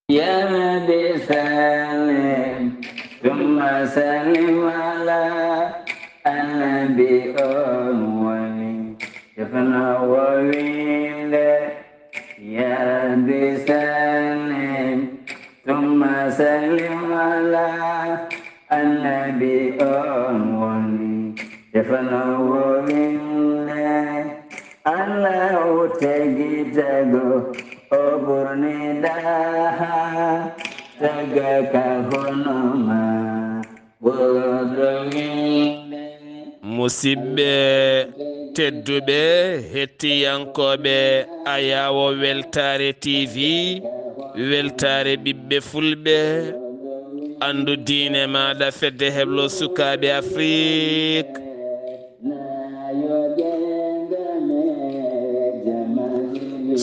يا بسلم ثم سلم على النبي أولي شفنا وويل يا بسلم ثم سلم على النبي أولي شفنا وويل الله تجدو أبرني daha tegaka honoma bodoginde musidɓe tedduɓe hettiyankoɓe ayawo weltare tv weltare ɓiɓɓe fulɓe andu diine maɗa fedde heblo sukaɓe afrique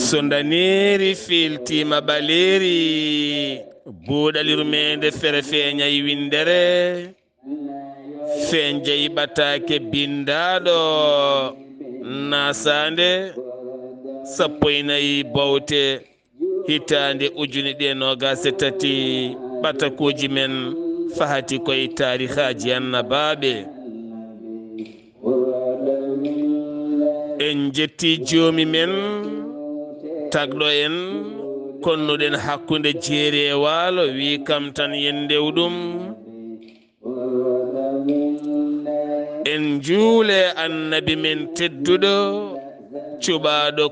so daneri filtima ɓaleri buuɗal yurmeende fere feeñayi windere feeñjayi ɓataake bindaɗo naasaande 14 bowte hitande ujune ɗe 23 ɓatakuji men faati koye tarihaji annabaaɓe en jetti joomi men tagɗo en konnuɗen hakkunde jeeri e waalo wi kam tan yen ndew ɗum en juule annabi men tedduɗo cuɓaɗo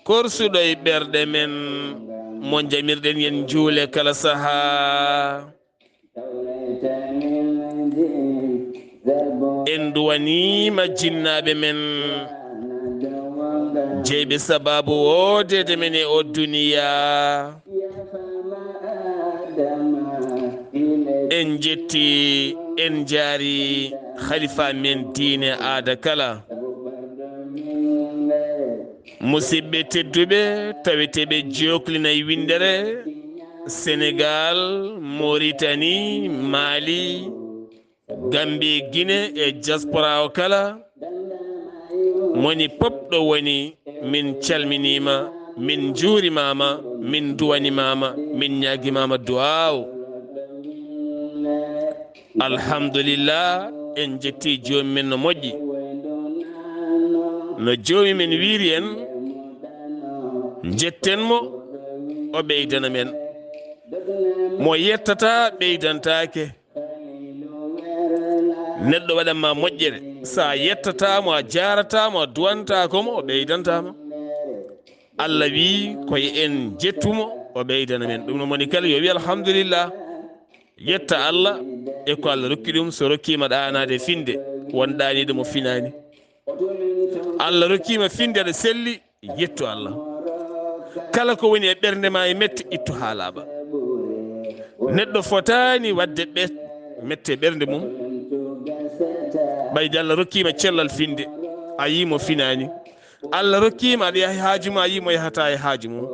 korsuɗo e ɓerɗe men mo jamirɗen yen juule kala saha en duwanima jinnaɓe men jeyɓe sababu wodede men e o duniya en jetti en jaari khalifa men diine aada kala musidɓe tedduɓe taweteɓe joklinayi windere sénégal mauritanie mali gambie guine e diaspora o kala moni popɗo woni min calminima min juurimama min duwanimama min ñaguimama duwaw alhamdulillah en jetti joomi men no moƴƴi no joomi men wiiri en jettenmo o ɓeydana men mo yettata ɓeydantake neɗɗo waɗanma moƴƴere sa yettatamo a jaratamo a duwantakomo o ɓeydantama allah wi koye en jettumo o ɓeydana men ɗum no moni kala yo wi alhamdulillah yetta allah e ko allah rokki ɗum so rokkima ɗanade finde won ɗaniɗo mo finani allah rokkima finde aɗa selli yettu allah kala ko woni e ɓernde ma e mette ittu ha laaɓa neɗɗo fotani wadde mette ɓernde mum ɓayde allah rokkima cellal finde a yimo finani allah rokkima aɗa yaha haaju ma a yimo yahata e haaju mum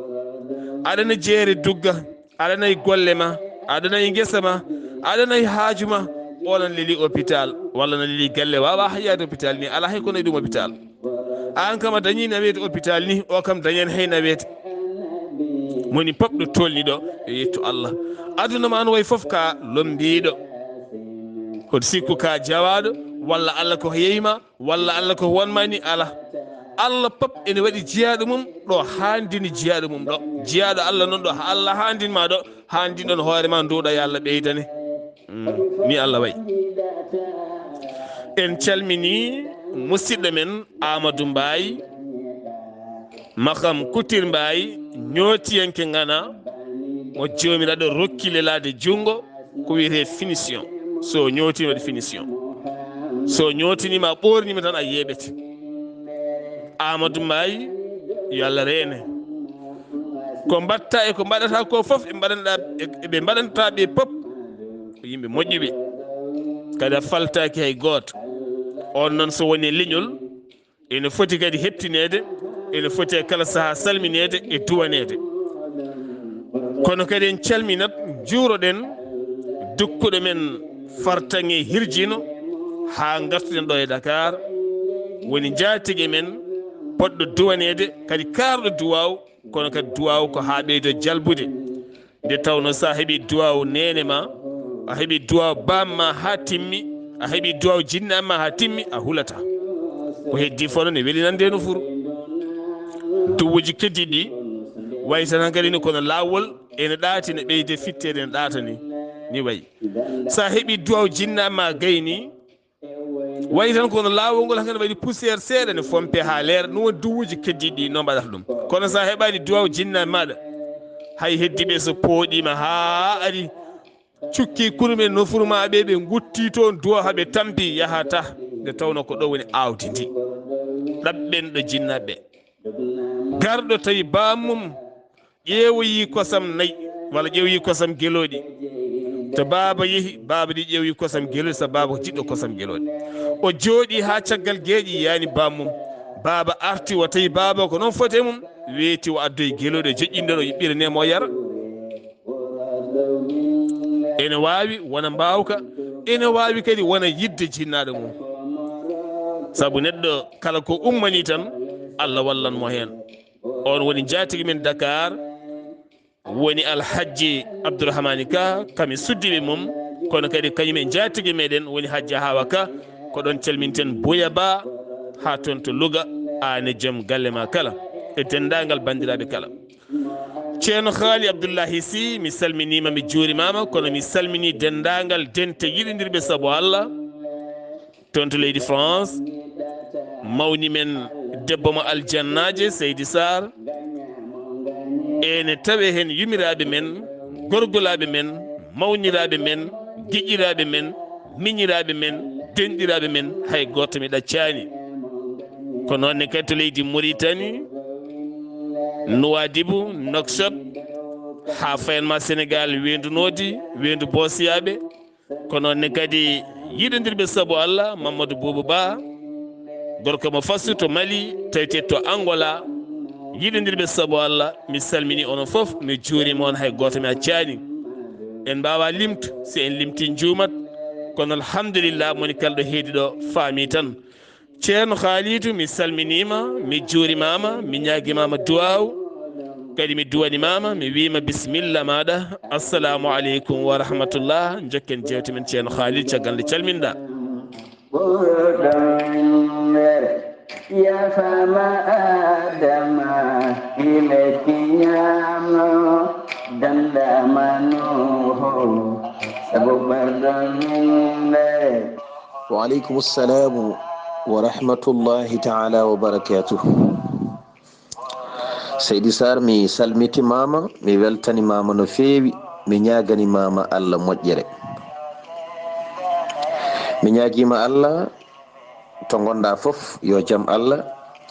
aɗana jeere dugga aɗanayi golle ma aɗanayi guesa ma aɗanayi haaju ma onan leeli hôpital walla na leeli galle wawa hayyade hôpital ni ala hay kono e ɗum hôpital an kam a dañi nawete hôpital ni o kam dañani hay nawete moni popɗo tolni ɗo yo yettu allah aduna ma no way foof ka lombiɗo hoto sikku ka jawaɗo walla allah ko yeyma walla allah ko wonmani ala allah pop ene waɗi jiyaɗo mum ɗo handini jiyaɗo mum ɗo jiyaɗo allah noon ɗo allah handinma ɗo handinɗon hoorema nduɗa yo allah ɓeydane ni allah wayi en calmini musidɗo men amadou mbaye makam kutir mbaye ñootiyanke ngana mo jomiraɗo rokkile lade jungo ko wiyete finition so ñootini waɗi finition so ñootinima ɓornima tan a yeɓete amadou mbaye yo allah reene ko mbatta e ko mbaɗata ko foof ɓe mbaɗantaɓe pop ko yimɓe moƴƴuɓe kadi a faltaki hay goto on noon so woni leñol ene foti kadi hettinede ene foti e kala saaha salminede e duwanede kono kadi en calminat juuroɗen dukkuɗo men fartange hirjino ha gartuɗen ɗo e Dakar woni jatigue men poɗɗo duwanede kadi karɗo duwaw kono kadi duwaw ko ha ɓeydo jalbude nde tawno sa heeɓi duwaw nene ma a heeɓi duwaw bamma ha timmi a heeɓi duwaw jinnamma ha timmi a hulata ko heddi fono ne welinande no furu duwuji keddiɗi wayi tan kadi ni kono lawol ene ɗaati ne ɓeyde fittede ne ɗaata ni wayi sa heeɓi duwaw jinnamma gayni wayi tan kono lawol ngol hankadi waɗi poussiére seeɗa ne fompe ha leera ɗum woni duwuji keddiɗi no mbaɗata ɗum kono sa heɓani duwaw jinnami maɗa hay heddiɓe so pooɗima ha ari cukki kurumen no furmaɓe ɓe gutti toon duwaw haɓe tampi yahata nde tawno ko ɗo woni awdi ndi ɗaɓɓenɗo jinnaɓe garɗo tawi bammum ƴeewoyi kosam nayyi walla ƴeewoyi kosam gueloɗi to baaba yeehi baaba ɗi ƴeewoyi kosam gueloɗi so baaba ko jiɗɗo kosam gueloɗi o jooɗi ha caggal gueeƴi yani bammum baaba arti o tawi baaba ko noon foti e mum weeti o addoye gueloɗi o joƴƴinɗon o yuɓɓiranemo o yara ene wawi wona mbawka ene wawi kadi wona yidde jinnaɗo mum saabu neɗɗo kala ko ummani tan Allah wallanmo hen on woni jatigi men Dakar woni alhaji Abdourahmani Ka kami suddiɓe mum kono kadi kañumen jatigi meɗen woni hajji Hawa Ka ko ɗon calminten Boya Ba ha toon to Louga ane joom galle ma kala e dendagal bandiraɓe kala ceerno haali Abdullahi Sy mi salminima mi juurimama kono mi salmini dendagal dente yiɗidirɓe saabu Allah toon to leydi France mawni men debbo mo aljannaje Seydi Saar ene tawe hen yumiraɓe men gorgolaɓe men mawniraɓe men giƴƴiraɓe men miñiraɓe men denɗiraɓe men hay goto mi ɗaccani ko noonne kadi to leydi Mauritanie Nouadhibou Nouakchott ha fayanma Sénégal wendunodi wendu Bosiyaɓe ko noonne kadi yiɗodirɓe saabu Allah Mamadou Boubou Ba gorko mo fassu to Mali tawete to Angola yiɗodirɓe saabu Allah mi salmini onon foof mi juurima on hay goto mi accani en mbawa limtu si en limti juumat kono alhamdulillah moni kala ɗo heedi ɗo faami tan ceerno Khalidou mi salminima mi juurimama mi ñaguimama duwaw kadi mi duwanimama mi wima bisimilla maɗa assalamu aleykum wa rahmatullah jokken jewte men ceerno Khalidou caggal nde calminɗa ya fama adama ile kinyamo danda manuho sabu bardamile wa alaikum assalam wa rahmatullahi ta'ala wa barakatuh. Seydi Saar mi salmiti mama mi weltani mama no feewi mi ñagani mama Allah moƴƴere mi ñaguima Allah to gonda fof yo jaam Allah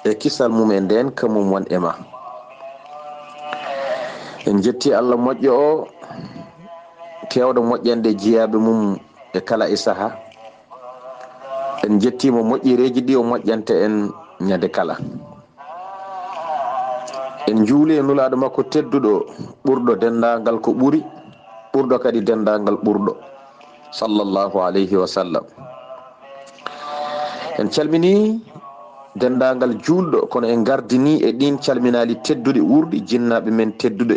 e kisal mum e nden kamum won e ma en jetti Allah moƴƴo o kewɗo moƴƴande jiyaɓe mum e kala e saaha en jettimo moƴƴireji ɗi o moƴƴante en ñande kala en juuli e nulaɗo makko tedduɗo ɓurɗo dendagal ko ɓuri ɓurɗo kadi dendagal ɓurɗo sallallahu alayhi wa sallam en calmini dendagal julɗo kono en gardini e ɗin calminali tedduɗe wurɗi jinnaɓe men tedduɗe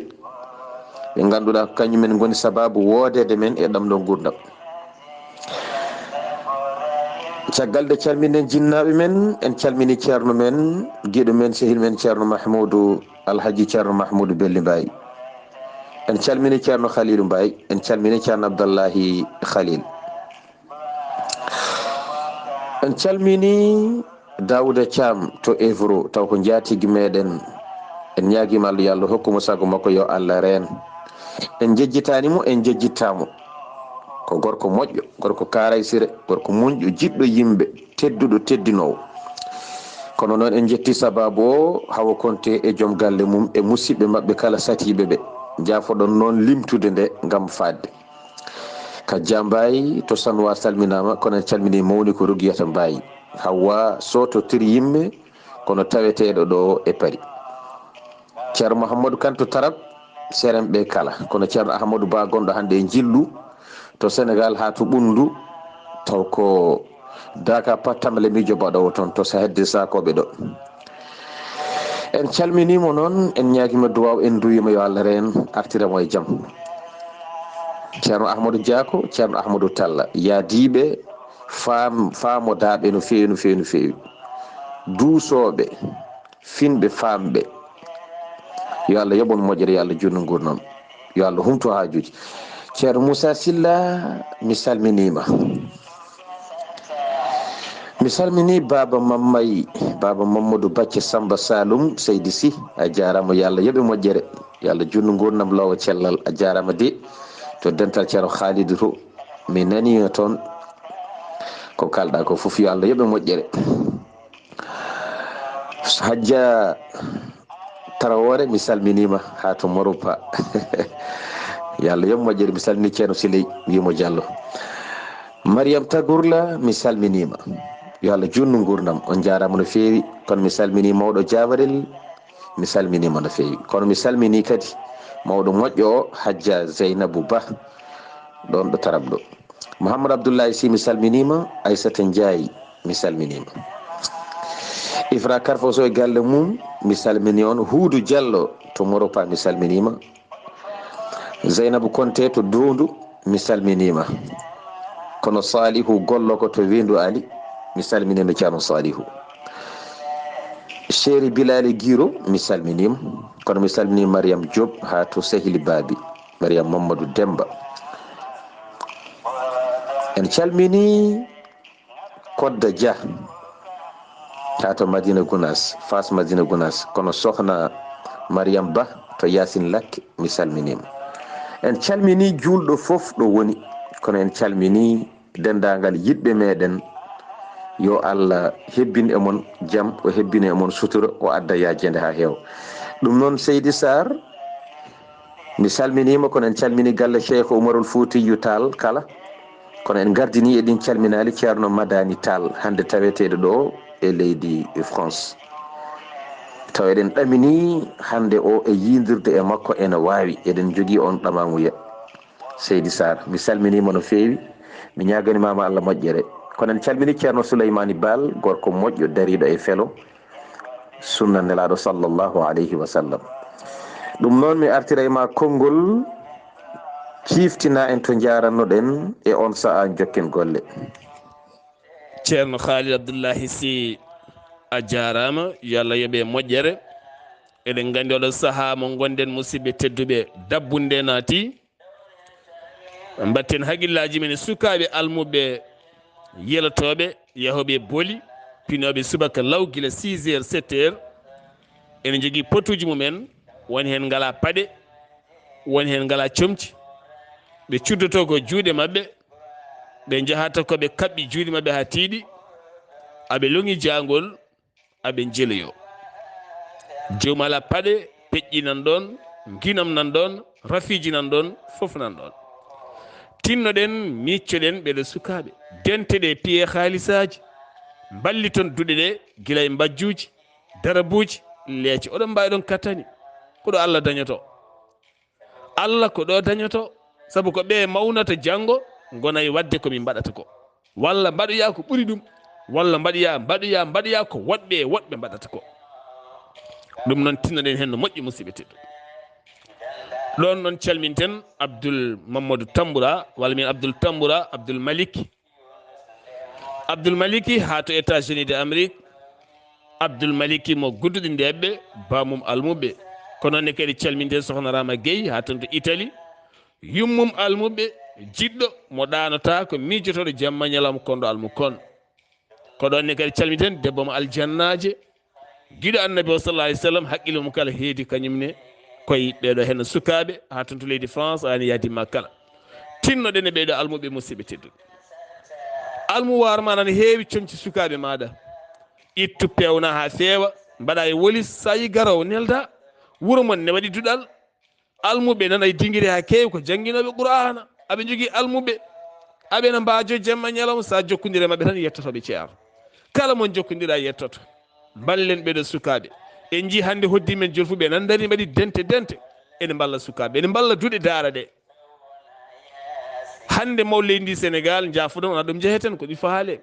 ɓe ganduɗa kañumen goni sababu woodede men e ɗam ɗo gurdam caggal de calminen jinnaɓe men en calmini ceerno men guiɗo men sehil men ceerno Mahmoudou alhaji ceerno Mahmoudou Belli Mbaye en calmini ceerno Khalilou Mbaye en calmini ceerno Abdallahi Khalil en calmini Daouda Thiam to Évro taw ko jatigi meɗen en ñaguima Allah yo Allah hokkumo sago makko yo Allah reen en jejjitanimo en jejjittamo ko gorko moƴƴo gorko karaysire gorko muñƴo jiɗɗo yimɓe tedduɗo teddinowo kono noon en jetti sababu o hawa konte e joom galle mum e musidɓe mabɓe kala satiɓe ɓe jafoɗon noon limtude nde gam fadde ka jambayi to sanwa salminama kono en calmini mawni ko rugiyata mbayi Hawa soto tiri yimɓe kono taweteɗo ɗo e Paris ceerno Mouhamadou Kanto Tarab seremɓe kala kono ceerno Ahmadou Ba gonɗo hande e jillu to Sénégal ha to ɓundu taw ko Daka pattamle mijo baɗowo toon to sa hedde sakoɓe ɗo en calminimo noon en ñaguima duwaw en duwima yo Allah reen artiramo e jaam. ceerno ahmadou diako ceerno ahmadou talla yaadiɓe faamodaɓe no fewi no fewi no fewi duusoɓe finɓe famɓe yo Allah yoɓon moƴƴere yo Allah junnu gurnam yo Allah humto hajuji. ceerno moussa silla mi salminima, mi salmini baba mammayi baba mamadou bacce samba saloum seydi sy a jarama yo Allah yoɓe moƴƴere yo Allah junnu gurnam lawa cellal a jarama de to dental ceerno khalidou to mi nani toon ko kalɗa ko foof yo Allah yoɓe moƴƴere. hajja Tarawore mi salminima ha to Moroupa yo Allah yoɓe moƴƴere. mi salmini ceerno Siley wimo Diallo. Mariam Tagourla mi salminima yo Allah junnu gurdam on jarama no fewi. kono mi salmini mawɗo Jabarel mi salminima no fewi. kono mi salmini kadi mawɗo moƴƴo o hajja Zeynabou Ba ɗon ɗo Tarab ɗo. Mouhamadou Abdullahi Sy mi salminima. Aissata Ndiaye mi salminima. Ifra Karfoso e galle mum mi salmini on. Huudou Diallo to Moroupa mi salminima. Zeynabou Konté to Doundu mi salminima. kono Salihu Gollo ko to Windu Ali mi salminima ceerno Salihu. Chéri Bilali Guiro mi salminima. kono mi salmini Mariam Diop ha to Sehili Babi, Mariam Mamadou Demba. en calmini Kodda Dia ha to Madina Gounas, Fas Madina Gounas. kono sohna Mariam Ba to Yasine Lakke mi salminima. en calmini julɗo fof ɗo woni, kono en calmini dendagal yiɗɓe meɗen. yo Allah hebbin e mon jaam, o hebbin e mon sutura, o adda yajede ha heewa. ɗum noon Seydi Saar mi salminima, kono en calmini galle Cheikh Oumarul Foutiyou Tall kala. kono en gardini eɗin calminali ceerno Madani Tall hande taweteɗo ɗo e leydi France. taw eɗen ɗamini hande o e yidirde e makko ene wawi, eɗen jogui on ɗamamuya. Seydi Saar mi salminima no fewi, mi ñaganimama Allah moƴƴere. kono en calmini ceerno Souleymani Bal, gorko moƴƴo dariɗo e felo sunna nelaɗo sallllahu alayhi wa sallam. ɗum noon mi artira e ma konngol ciftina en to jarannoɗen e on saha jokken golle. ceerno Khalid Abdullahi Sy a jarama yo Allah yoɓe moƴƴere. eɗen gandi oɗo saaha mo gonden musidɓe tedduɓe dabbunde naati. mbatten haqqillaji men sukaɓe almuɓe yelotoɓe yahoɓe booli pinoɓe subaka law guila 6 heures 7 heures. ene jogui potuji mumen, woni hen ngala paɗe, woni hen ngala comci. ɓe cuddoto ko juuɗe mabɓe, ɓe jahata koɓe kaɓɓi juuɗe mabɓe ha tiiɗi, aɓe longi jangol, aɓe jeeloyo. joomum ala paɗe peƴƴi nan ɗon, guinam nan ɗon, rafiji nan ɗon, foof nan ɗon. tinnoɗen miccoɗen ɓeɗo sukaɓe denteɗe piye haalisaji, balli toon duɗe ɗe guila e mbajjuji, darabuji, leece. oɗon mbawi ɗon kattani ko ɗo Allah dañoto, Allah ko ɗo dañoto. saabu ko ɓe mawnata janggo gonayi wadde komin mbaɗata ko, walla mbaɗoya ko ɓuuri ɗum, walla mbaɗoya ko woɗɓe mbaɗata ko. ɗum noon tinnoɗen hen no moƴƴi musidɓe teddu. ɗon noon calminten Abdoul Mamadou Tamboura, walla min Abdoul Tamboura, Abdoul Maliki ha to États-Unis de Amérique. Abdoul Maliki mo gudduɗi ndeɓɓe bamum almuɓe. kono ne kadi calminten sohna Rama Gueye ha ton to Italie, yummum almuɓe jiɗɗo mo ɗanota ko mijotoɗo jamma ñalam kondo almu kon. ko ɗon ne kadi calminten debbo mo aljannaje, giɗo annabi o sallallahu alih w sallam, haqqille mum kala heedi kañumne koye ɓeɗo hen sukaɓe ha ton to leydi France ani yadima kala. tinnoɗen e ɓeɗo almuɓe musidɓe tedduɓe. almu warma nan heewi comci sukaɓe maɗa, ittu pewna ha feewa, mbaɗa e wolis. sa yi garowo nelda wuuro mon ne waɗi duɗal. almuɓe nana e dinguiri ha kewi ko jangguinoɓe Qur'ana, aɓe jogui almuɓe, aɓena mbajo jamma ñalawma. sa jokkodire mabɓe tan yettotoɓe ceero, kala mon jokkodira yettoto. ballen ɓeɗo sukaɓe. en jii hande hoddi men jolfuɓe nan dari mbaɗi dente ene mballa sukaɓe, ene mballa duuɗe daara ɗe. hande maw leydi Sénégal jafuɗon wona ɗum jeheten ko ɗi faale.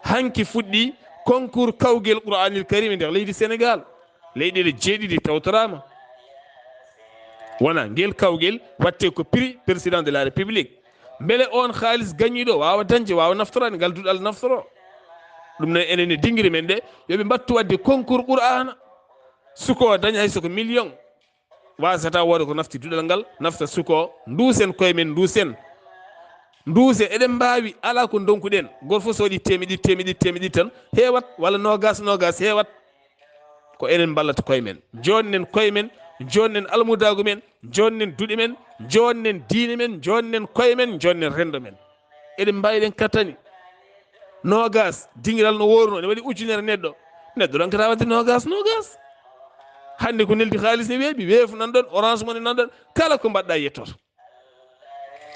hanki fuɗɗi concours kawguel Qur'anil Karim e nder leydi Sénégal. leyɗele jeeɗiɗi tawtorama wona ngel kawgel watte ko prix président de la république beele on haalis gañiɗo wawa dañde wawa naftorade ngal duɗal naftoro ɗum noon enen e dinguiri men ɗe yooɓe mbattu wadde concours qur'ana suko daña hay soko million wasata wooda ko nafti duɗal ngal nafta suko duusen koye men duuse eɗen mbawi ala ko donkuɗen goto fof so waɗi temedɗiɗi tan heewat walla nogas heewat ko enen ballata koye men jonnen koye men jonnen almudagu men jonnen duɗe men jonnen diine men jonnen koye men jonnen rendo men eɗen mbawi ɗen kattani nogas dingiral no worno ne waɗi ujunere neɗɗo ɗonkata wadde nogas hande ko neldi haalis ne weeɓi weefu nan ɗon orange mo ne nan ɗon kala ko mbaɗɗa yettoto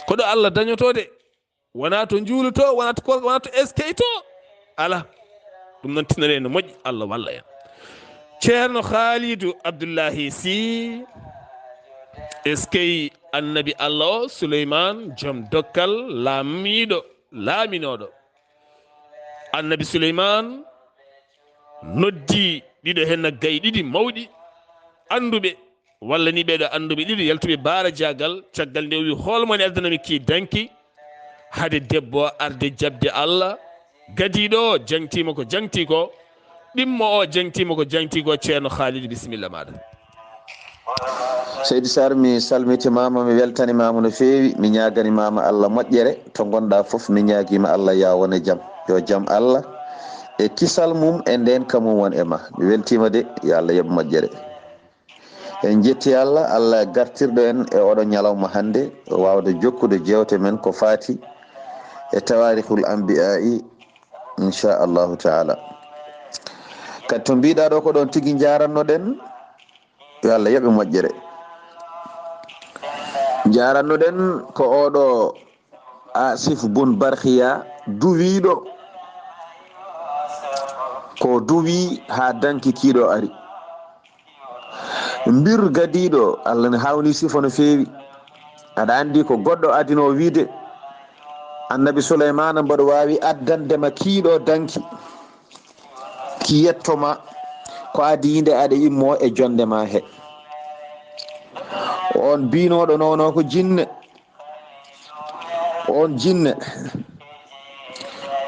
koɗo Allah dañotode wona to juuluto wona to eskeyto ala ɗum noon tinane no moƴƴi Allah walla en ceerno Khalidou Abdullahi Sy eskey annabi Allah o Souleymane joom dokkal laaminoɗo annabi Souleymane noddi ɗiɗo henna gaye ɗiɗi mawɗi anduɓe walla ni ɓeɗo anduɓe ɗiɗi yaltuɓe baara jagal caggal nde o wi holmone addanami ki danki hade debbo arde jabde Allah gadiɗo o jangtima ko jangti ko ɗimmo o jangtima ko jangti ko ceerno Khalidou bisimilla maɗa. Seydi Saar mi salmitimama mi weltanimama no feewi mi ñaganimama Allah moƴƴere to gonɗa foof mi ñaguima Allah ya wone jaam yo jaam Allah e kisal mum e nden kamum won e ma mi weltima de yo Allah yooɓ moƴƴere en jetti Allah gartirɗo en e oɗo ñalawma hande wawde jokkude jewte men ko faati e tawarihul anbiya'i inchallahu taala kadi to mbiɗa ɗo ko ɗon tigui jarannoɗen yo Allah yooɓe moƴƴere jarannoɗen ko oɗo Asif bun Barhiya duwiɗo ko duwi ha danki kiiɗo ari mbir gadiɗo Allah ne hawni sifa no feewi aɗa andi ko goɗɗo adino wiide annabi Souleymane mbaɗo wawi addandema kiiɗo danki ki yettoma ko adi yinde aɗa immo e jondema he on binoɗo nono ko jinne on jinne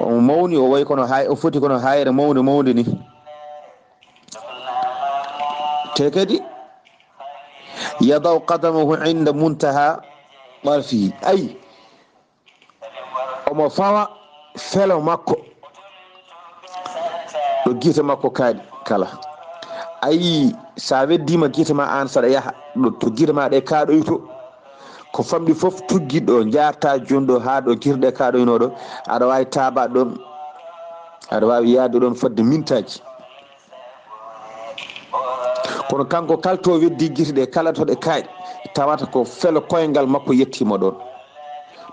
on mawni o way kono o foti kono hayre mawde ni te kadi yadaw qadamahu inda muntaha ɓarfihi ay omo fawa felo makko ɗo guite makko kaaɗi kala ayi sa weddima guite ma an saɗa yaaha to guite ma ɗe kaaɗoyto ko famɗi foof tuggiɗo jarta jonɗo ha ɗo guirɗe kaɗoynoɗo aɗa wawi taba ɗon aɗa wawi yaade ɗon fodde mintaji kono kanko kalto weddi guite ɗe kala to ɗe kaaɗi tawata ko felo koyngal makko yettima ɗon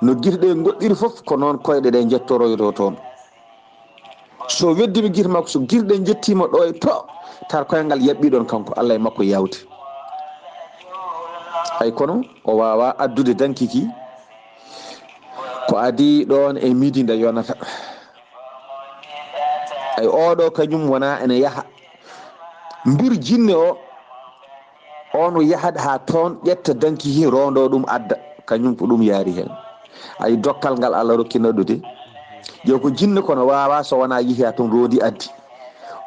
no guite ɗe goɗɗiri foof ko noon koyɗe ɗe jettoroyto toon so weddima guite makko so guite ɗe jettima ɗo e to tar koyngal yaɓɓi ɗon kanko Allah e makko yawti hay kono o wawa addude dankiki ko adi ɗon e midi nde yonata ay oɗo kañum wona ene yaaha mbir jinne o on yahat ha toon ƴetta dankiki rondo ɗum adda kañum ko ɗum yaari hen ay dokkal ngal Allah rokkinoɗo de yo ko jinne kono wawa so wona yiihi ha toon rondi addi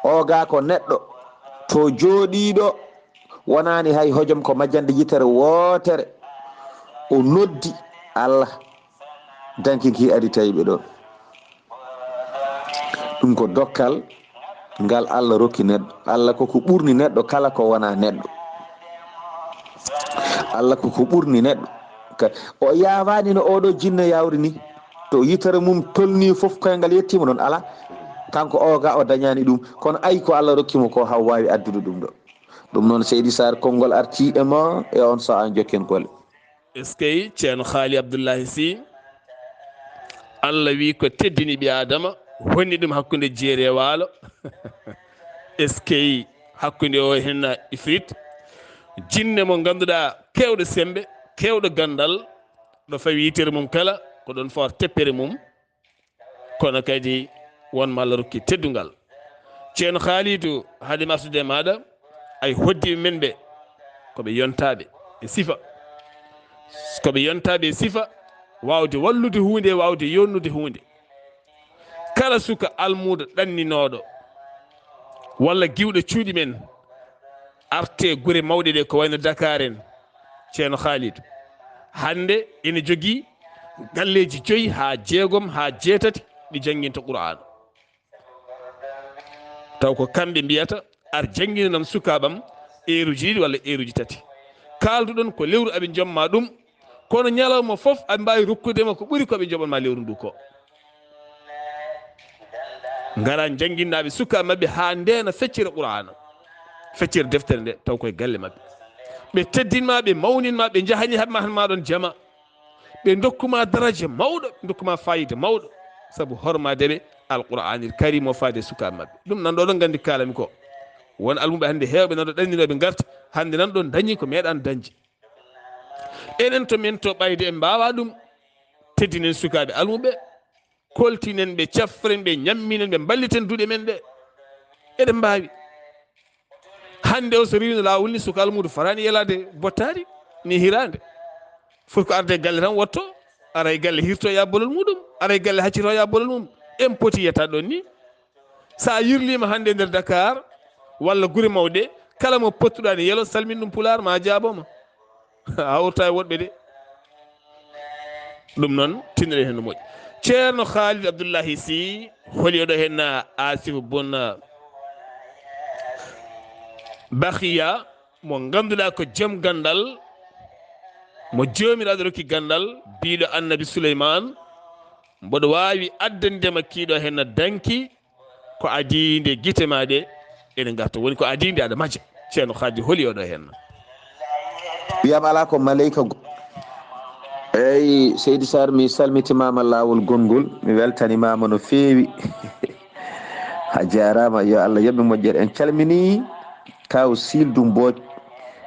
o ga ko neɗɗo to jooɗiɗo wonani hay hojom ko majjande yitere wootere o noddi Allah dankiki ari tawiɓe ɗon ɗum ko dokkal ngal Allah rokki neɗɗo Allah koko ɓurni neɗɗo kala ko wona neɗɗo Allah koko ɓurni neɗɗo o yawani no oɗo jinne yawri ni to yitere mum tolni foof koyngal yettima ɗon ala kanko o ga o dañani ɗum kono ayi ko Allah rokkimo ko haw wawi addude ɗum ɗo ɗum noon Seydi Saar konngol arti e ma e on saha jokken golle eskey ceerno Haali Abdullahi Sy Allah wi ko teddini ɓi adama honni ɗum hakkude jeeri e waalo eskey hakkude o henna ifrit jinne mo ganduɗa kewɗo sembe kewɗo gandal ɗo fawi yitere mum kala ko ɗon for teppere mum kono kadi wonmo Allah rokki teddungal ceerno Khalidou haade artude maɗa ay hoddiɓe men ɓe koɓe yontaɓe e sifa koɓe yontaɓe e sifa wawde wallude hunde wawde yonnude hunde kala suka almudo ɗanninoɗo walla giwɗo cuuɗi men arte gure mawɗe ɗe ko wayno Dakar en ceerno Khalidou hande ene jogui galleji 5 ha 6 ha 7 ɗi jangguinta Qur'an taw ko kamɓe mbiyata ar jangguinanam sukaɓam heure walla heure 3 kalduɗon ko lewru aɓe jomma ɗum kono ñalawma foof aɓe mbawi rokkudema ko ɓuuri koɓe joɓanma lewru ndu ko gara jangguinnaɓe sukaɓe mabɓe ha ndena feccira Qur'ana feccira deftere nde taw koye galle mabɓe ɓe teddinma ɓe mawninma ɓe jahani haɓma han maɗon jama ɓe dokkuma daraja mawɗo ɓe dokkuma fayida mawɗo saabu hormadeɓe alqur'anil karim o faade sukaɓe mabɓe ɗum nan ɗo ɗon gandi kalami ko won almuɓe hande hewɓe nan ɗo ɗanninoɓe garta hande nan ɗon dañi ko meeɗan dañde enen to men to ɓayde en mbawa ɗum teddinen sukaɓe almuɓe koltinen ɓe cafren ɓe ñamminen ɓe balliten duuɗe men ɗe eɗen mbawi hande o so riwno lawol ni suka almudo farani yelade bottari ni hirande foti ko arde galle tan wotto ara e galle hirto yabbolol muɗum ara e galle haccito yabbolol mum en poti yetta ɗon ni sa yirlima hande nder Dakar walla guure mawɗe kala mo pottuɗa ne yelo salmin ɗum pular ma jaaboma a wurta e woɗɓe de ɗum noon tinnoɗe hen no moƴƴi ceerno Khalid Abdullahi Sy holi oɗo hen Asif Bun Bakhiya mo ganduɗa ko joom gandal mo jomiraɗo rokki gandal biɗo annabi Souleymane mboɗo wawi addandema kiiɗo hen danki ko adinde guite ma ɗe ene garta woni ko adinde aɗa maja ceerno Khalid holi oɗo hen wiyam ala ko malayika eyyi Seydi Saar mi salmitimama lawol gongol mi weltanimama no feewi a jarama yo Allah yoɓe moƴƴere en calmini kaw Sildu Mbodj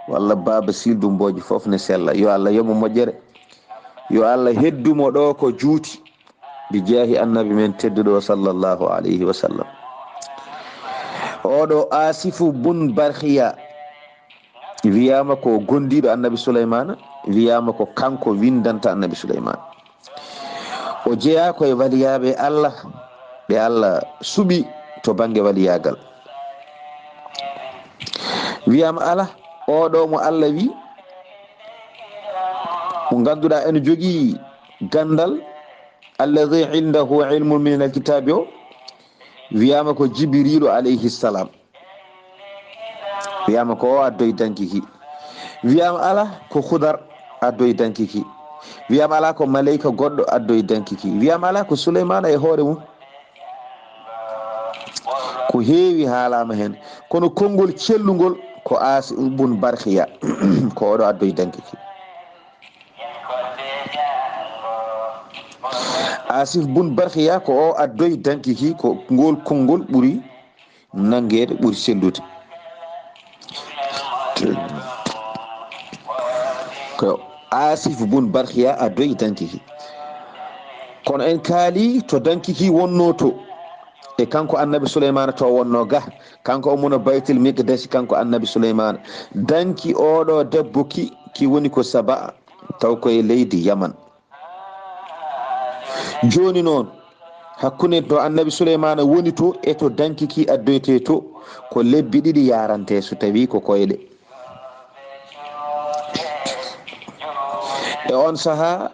walla baba Sildu Mbodj foof ne sella yo Allah yoɓe moƴƴere yo Allah heddumo ɗo ko juuti bi jaahi annabi men tedduɗo sallllahu alayhi wa sallam oɗo Asifu Bun Barhiya wiyama ko gondiɗo annabi Souleymane wiyama ko kanko windanta annabi Souleymane o jeeya koye waliyaɓe Allah ɓe Allah suɓi to banggue waliyagal wiyama ala oɗo mo Allah wi mo ganduɗa ene jogui gandal alladhi indahu ilmun min alkitabi o wiyama ko Jibrilu alayhi salam wiyama ko o addoye dankiki wiyama ala ko Hudar addoye dankiki wiyama ala ko malayika goɗɗo addoye dankiki wiyama ala ko Souleymane e hoore mum ko heewi haalama hen kono konngol cellugol ko Asif Bun Barhiya ko oɗo addoye dankiki Asif Bun Barhiya ko o addoye dankiki ko ngol konngol ɓuuri nanguede ɓuuri sellude ko Asif Bun Barhiya addoye dankiki kono en kaali to dankiki wonno to e kanko annabi Souleymane to wonno ga kanko o muna baytil miqdasi kanko annabi Souleymane danki oɗo debbo ki woni ko Saba taw koye leydi Yaman joni noon hakkunde to annabi Souleymane woni to e to danki ki addoyte to ko lebbi ɗiɗi yarante so tawi ko koyɗe e on saaha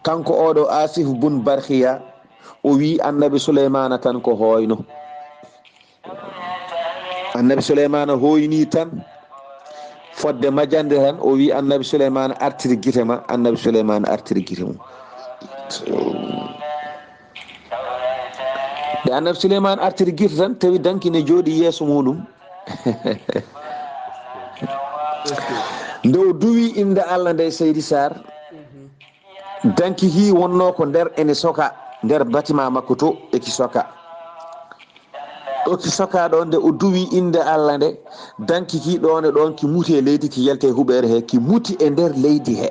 kanko oɗo Asif Bun Barhiya o wi annabi Souleymane tan ko hoyno annabi Souleymane hoyni tan fodde majjande tan o wi annabi Souleymane artiri guite ma annabi Souleymane artiri guite mum de annabi Souleymane artiri guite tan tawi danki ne jooɗi yeeso muɗum nde o duwi inde Allah nde Seydi Saar danki hi wonno ko nder ene soka nder batima makko to eki soka oki soka ɗo nde o duwi inde Allah nde danki ki ɗone ɗon ki muti e leydi ki yelte huɓere he ki muti e nder leydi he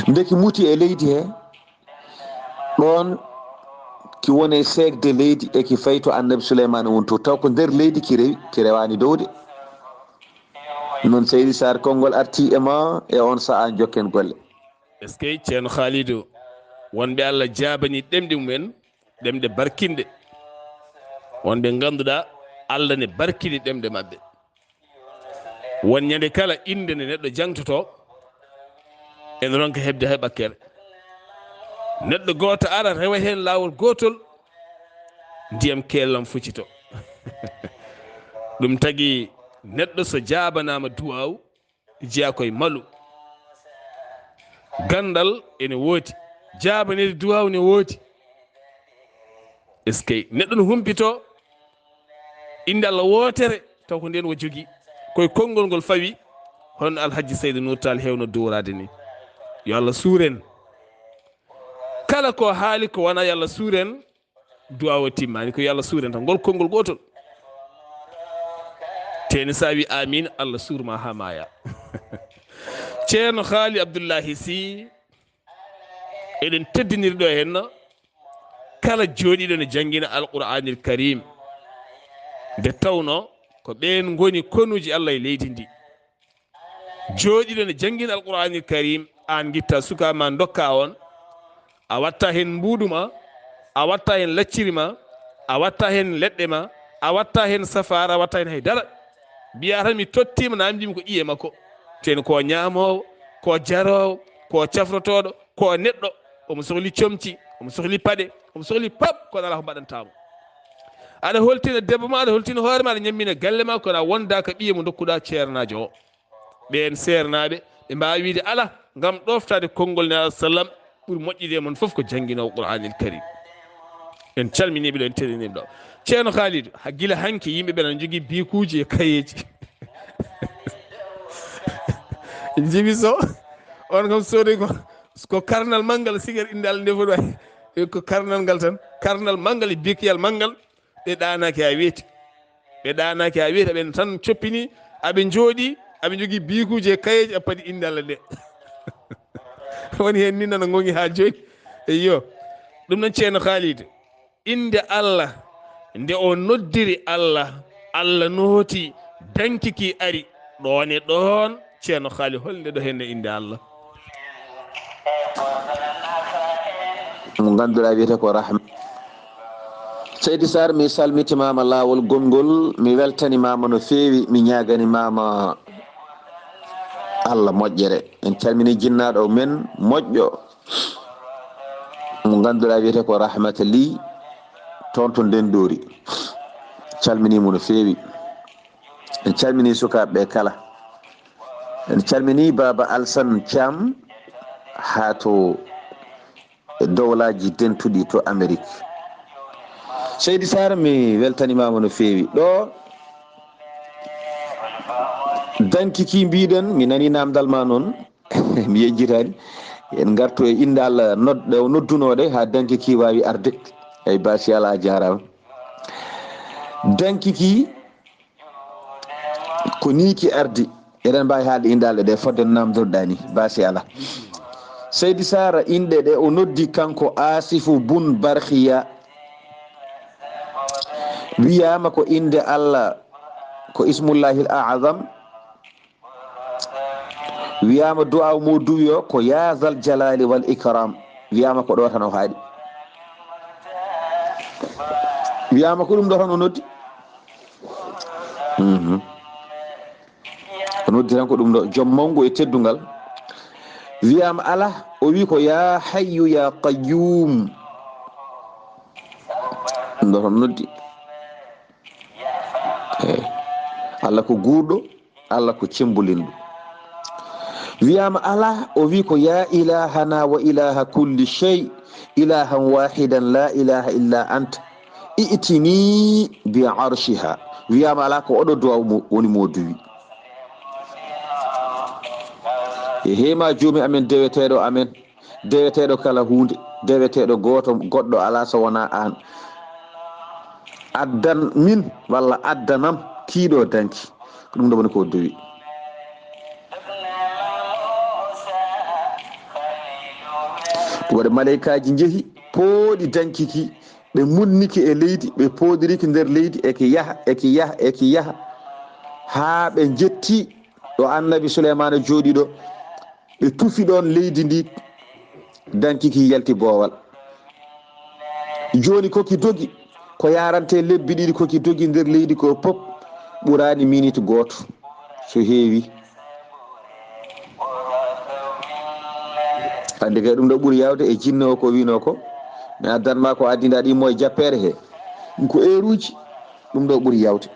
nde ki muti e leydi he ɗon ki woni seegde leydi e ki fayi to annabi souleymane won to taw ko nder leydi ki rewani dowde. noon seydi sar konngol arti e ma e on saha jokken golle. est ce que ceerno Khalidou wonɓe Allah jabani ɗemɗe mumen ɗemɗe barkinde, wonɓe ganduɗa Allah ne barkini ɗemɗe mabɓe. won ñande kala inde nde neɗɗo jangtoto ene ronka hebde hay ɓakkere. neɗɗo goto ara rewa hen lawol gotol ndiyam kellam fuccito. ɗum tagui neɗɗo so jabanama duwaw jeeya koye maalu. gandal ene woodi, jabanede duwaw ne woodi. est ce que neɗɗo no humpito inde Allah wotere taw ko nden wo jogui koye konngol ngol fawi. hono alhaji Seydou Nour Tall hewno duworade ni. yo Allah suuren kala ko haali ko wona yo Allah suuren duwaw o timmani ko yo Allah suuren tan ngol konngol gotol. teni sa wi amin Allah suurma ha maya. ceerno haali Abdullahi Sy eɗen teddiniri ɗo henno kala jooɗiɗo ne jangguina alqur'anil karim nde tawno ko ɓen goni konuji Allah e leydi ndi. jooɗiɗo ne jangguina alqur'anil karim an guitta suka ma dokka on a watta hen mbuɗuma, a watta hen lacciri ma, a watta hen leɗɗe ma, a watta hen safara, a watta hen haydara. mbiya tan mi tottima namdimi ko ƴiye makko. ten ko ñamowo, ko jarowo, ko cafrotoɗo, ko neɗɗo omo sohli comci, omo sohli paɗe, omo sohli pap kono ala ko mbaɗantamo. aɗa holtina debbo ma, aɗa holtina hoore ma, aɗa ñammina galle ma, kono a wonda ko ɓiye mo dokkuɗa ceernajo o. ɓen sernaɓe ɓe mbawi wiide ala gam ɗoftade konngol ne alah sallam ɓuuri moƴƴide mon foof ko jangguinowo qur'anil karim. en calminiɓe ɗo en teddiniɓe ɗo. ceerno Khalidou ha guila hanke yimɓeɓe ne jogui bikuji e kayeji. jibi so on kam soodi ko karnal manggal sigar inde Allah nde fof wayi ko karnal ngal tan, karnal manggal e bikiyal manggal. ɓe ɗanaki ha weeti, ɓe ɗanaki ha weeti, aɓen tan coppini aɓe jooɗi aɓe jogui bikuji e kayeji a paadi inde Allah nde. woni hen ni nana gongi ha joni. eyyo ɗum noon ceerno Khalidou inde Allah nde o noddiri Allah, Allah nooti dankiki ari ɗon e ɗon. ceerno Khalidou holnde ɗo henne inde Allah mo ganduɗa wiyete ko rahma. seydi sar mi salmitimama lawol gongol, mi weltanimama no fewi, mi ñaganimama Allah moƴƴere. en calmini jinnaɗo men moƴƴo mo ganduɗa wiyete ko rahmata li toon to ndendori. calminimo no fewi. en calmini sukaɓeɓe kala. en calmini baba Alsan Thiam ha to dowlaji dentuɗi to Amérique. seydi sar mi weltanimama no fewi. ɗo dankiki mbiɗen mi nani namdal ma noon. mi yejjitani en gartu e inde Allah noddunoɗe ha dankiki wawi arde. eyyi basi ala jarama. dankiki ko niki ardi eɗen mbawi haalde inde Allah ɗe fodde namdotoɗa ni basi ala. seydi sara inɗe ɗe o noddi kanko Asifu bun Barhiya, wiyama ko inde Allah ko ismullahil a'zam, wiyama du'a mo duwiyo ko ya zal jalali wal ikram, wiyama ko ɗo tan o haaɗi, wiyama ko ɗum ɗo tan o noddi. o noddi tan ko ɗum ɗo, joom mawgo e teddungal. wiyama ala o wi ko ya hayyu ya qayyum, ɗum ɗo tan noddi. Allah ko guurɗo, Allah ko cembulinɗo. wiyama ala o wi ko ya ilahana wa ilaha kulli shay ilahan wahidan la ilaha illa anta i'tini bi arshiha. wiyama ala ko oɗo duwaw woni mo duwi. e hema joomi amen deweteɗo amen, deweteɗo kala hunde, deweteɗo goɗɗo ala so wona an. addan min walla addanam kiiɗo danki, ko ɗum ɗo woni ko duwi. waɗa malaikaji jeehi pooɗi dankiki ɓe munniki e leydi ɓe poodiriki nder leydi eki yaha haa ɓe jetti ɗo annabi souleymana jooɗi ɗo ɓe tufi ɗon leydi ndi dankiki yalti boowal jooni koki dogi ko yarante lebbi ɗiɗi koki dogi nder leydi ko pop ɓurani minute gooto so heewi ande kay ɗum ɗo ɓuuri yawde e jinne o ko wino ko mi addanma ko addinɗa ɗimmo e jappere he ɗum ko heure-uji ɗum ɗo ɓuuri yawde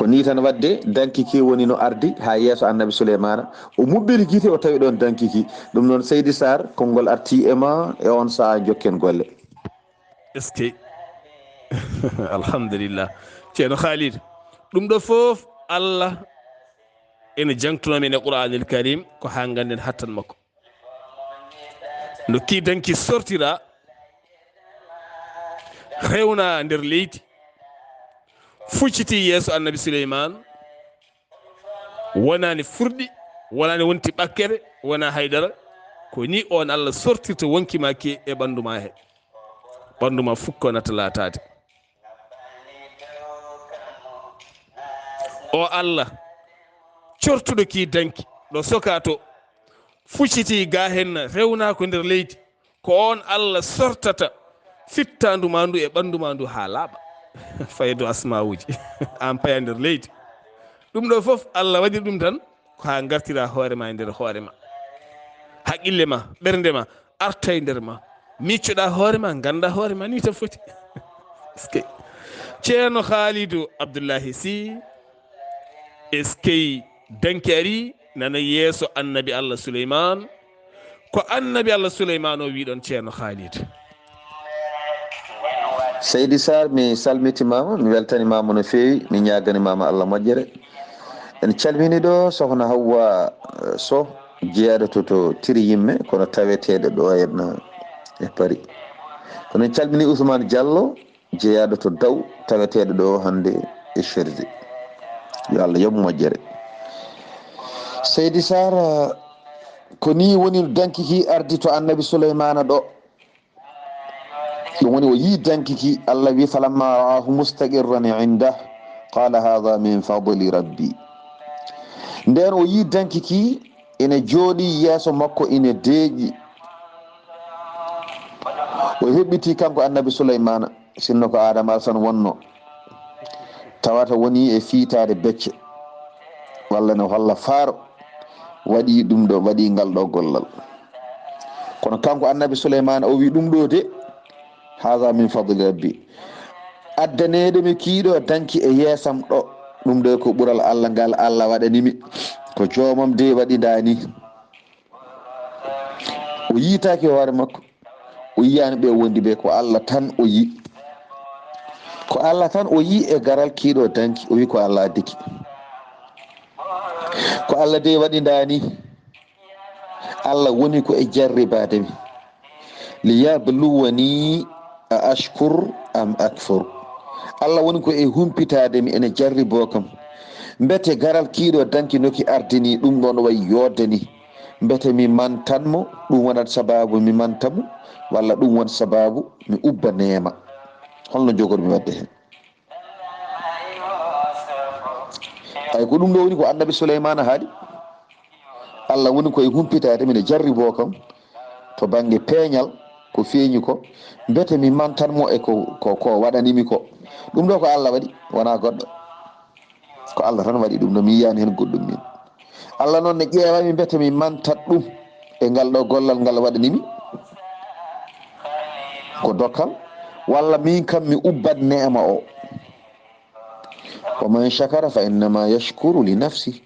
ko ni tan wadde dankiki woni no ardi ha yeeso annabi souleymana o muɓɓiri guite o tawi ɗon dankiki ɗum noon Seydi Saar konngol arti e ma e on saaha jokken golle. est ce que alhamdulillah ceerno Khalid ɗum ɗo fof Allah ene jangtunomen e qur'anil karim ko ha ganden hattan makko no ki danki sortira rewna nder leydi fucciti yeeso annabi Souleymane wonani furɗi wonani wonti ɓakkere wona haydara ko ni on Allah sortirta wonkima ke e ɓanduma he ɓanduma fukko nata latade o Allah cortuɗo ki danki ɗo soka to fucciti ga hen rewna ko nder leydi ko on Allah sortata fittandu ma ndu e ɓandu ma ndu ha laaɓa faydo asmauji an paya nder leydi ɗum ɗo foof Allah waɗi ɗum tan ko ha gartira hoorema e nder hoorema haqqille ma ɓernde ma arta e nder ma miccoɗa hoorema ganda hoorema ni tan foti est ce que ceerno Khalidou Abdullahi Sy est ce que danki ari nana yeeso annabi Allah Souleymane ko annabi Allah Souleymane o wiɗon ceerno Khalidou. Seydi Saar mi salmitimama mi weltanimama no feewi mi ñaganimama Allah moƴƴere en calmini ɗo sohna Hawwa Sow jeeyaɗo to tiri yimme kono taweteɗo ɗo henna e Paris kono en calmini Ousmane Diallo jeeyaɗo to Daw taweteɗo ɗo hande e Cherdi yo Allah yoɓ moƴƴere. Seydi Saar ko ni woni dankiki ardi to annabi Souleymana ɗo ɗum woni o yii dankiki Allah wi falamma ra'ahu mustaqirran indah qala hadha min fadli rabbi nden o yii dankiki ene jooɗi yeeso makko ine deeƴi o heɓɓiti kanko annabi Souleymana sinno ko Adama Alassane wonno tawata woni e fiitade becce walla no holla faaro waɗi ɗum ɗo waɗi ngal ɗo gollal kono kanko annabi Souleymana o wi ɗum ɗo de haha min fadli rabbi addaneɗo mi kiiɗo danki e yeesam ɗo ɗum ɗo ko ɓural Allah ngal Allah waɗanimi ko joomam de waɗi dani o yiitaki hoore makko o yiyani ɓe wondi ɓe ko Allah tan o yi ko Allah tan o yi e garal kiiɗo danki o wi ko Allah addiki ko Allah de waɗi dani Allah woni ko e jarribademi liyabluwani a ashkur am akfur Allah woni ko e humpitademi ene jarribo kam mbete garal kiiɗo danki noki ardini ɗum ɗon way yoddani mbete mi mantanmo ɗum wonat sababu mi mantamo walla ɗum won sababu mi ubba neema holno jogormi wadde hen ay ko ɗum ɗo woni ko annabi Souleymana haaɗi Allah woni koye humpitade mine jarribo kam to banggue peeñal ko feeñi ko mbete mi mantanmo e ko waɗanimi ko ɗum ɗo ko Allah waɗi wona goɗɗo ko Allah tan waɗi ɗum ɗo mi yiyani hen goɗɗum min Allah noon ne ƴeewami mbete mi mantat ɗum e ngal ɗo gollal ngal waɗanimi ko dokkal walla min kam mi ubbat neema o wa man shakara fa innama yashkuru li nafsi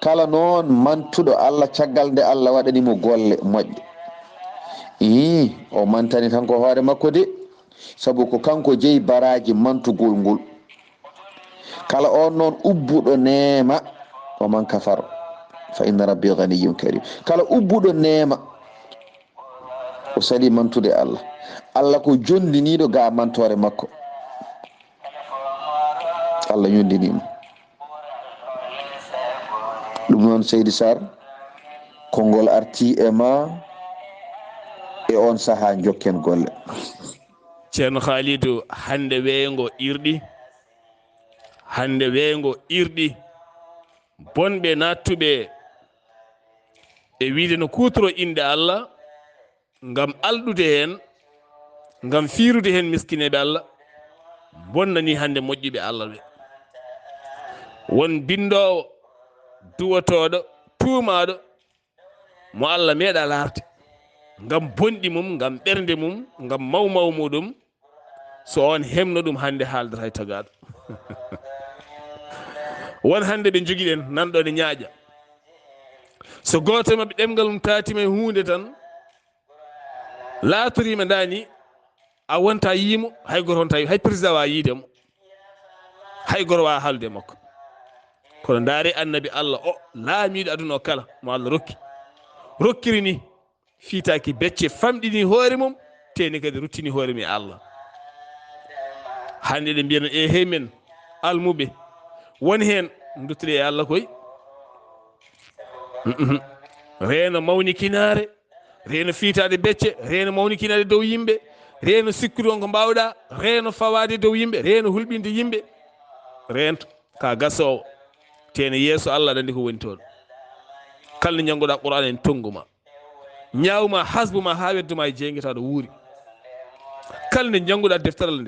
kala noon mantuɗo Allah caggal nde Allah waɗanimo golle moƴƴe o mantani tan ko hoore makko de sabu ko kanko jeeyi baraji mantugol ngol kala on noon ubbuɗo neema o man kafar fa inna rabbi ganiyyun karim kala ubbuɗo neema o sali mantude Allah Allah ko jondiniɗo ga mantore makko Allah yondinimo ɗum noon Seydi Saar konngol arti e ma e on saha jokken golle. ceerno Khalidou hande weyngo irɗi, hande weyngo irɗi, bonɓe nattuɓe e wiide no kutoro inde Allah ngam alɗude hen, ngam fiirude hen miskineɓe Allah, bonnani hande moƴƴiɓe Allah ɓe. won bindowo duwotoɗo tuumaɗo mo Allah meeɗa laarde ngam bonɗi mum, ngam ɓernde mum, ngam mawmaw muɗum, so on hemno ɗum hande haaldata e tagaɗo. won hande ɓe joguiɗen nanɗo ne ñaaƴa, so goto mabɓe ɗemgal mum tatima e hunde tan laatorima dani a wonta yiimo, hay goto wonta yiimo, hay président wa yiidemo, hay goto wawa haalde makko. kono ndaare annabi Allah o laamiɗo aduna o kala mo Allah rokkiri ni fiitaki becce, famɗini hoore mum, teni kadi ruttini hoore mum e Allah. hande ɗe mbiyano e hey men almuɓe woni hen duttoɗe e Allah koy reeno mawnikinare, reeno fiitade becce, reeno mawnikinade dow yimɓe, reeno sikkude on ko mbawɗa, reeno fawade dow yimɓe, reeno hulɓinde yimɓe, reento ka gasowo tene yeeso Allah aɗa andi ko woni toon. kalne janngoɗa Qur'an en tongguma, ñawma hasbuma ha wedduma e jeyguetaɗo wuuri. kalne jannguɗa deftaral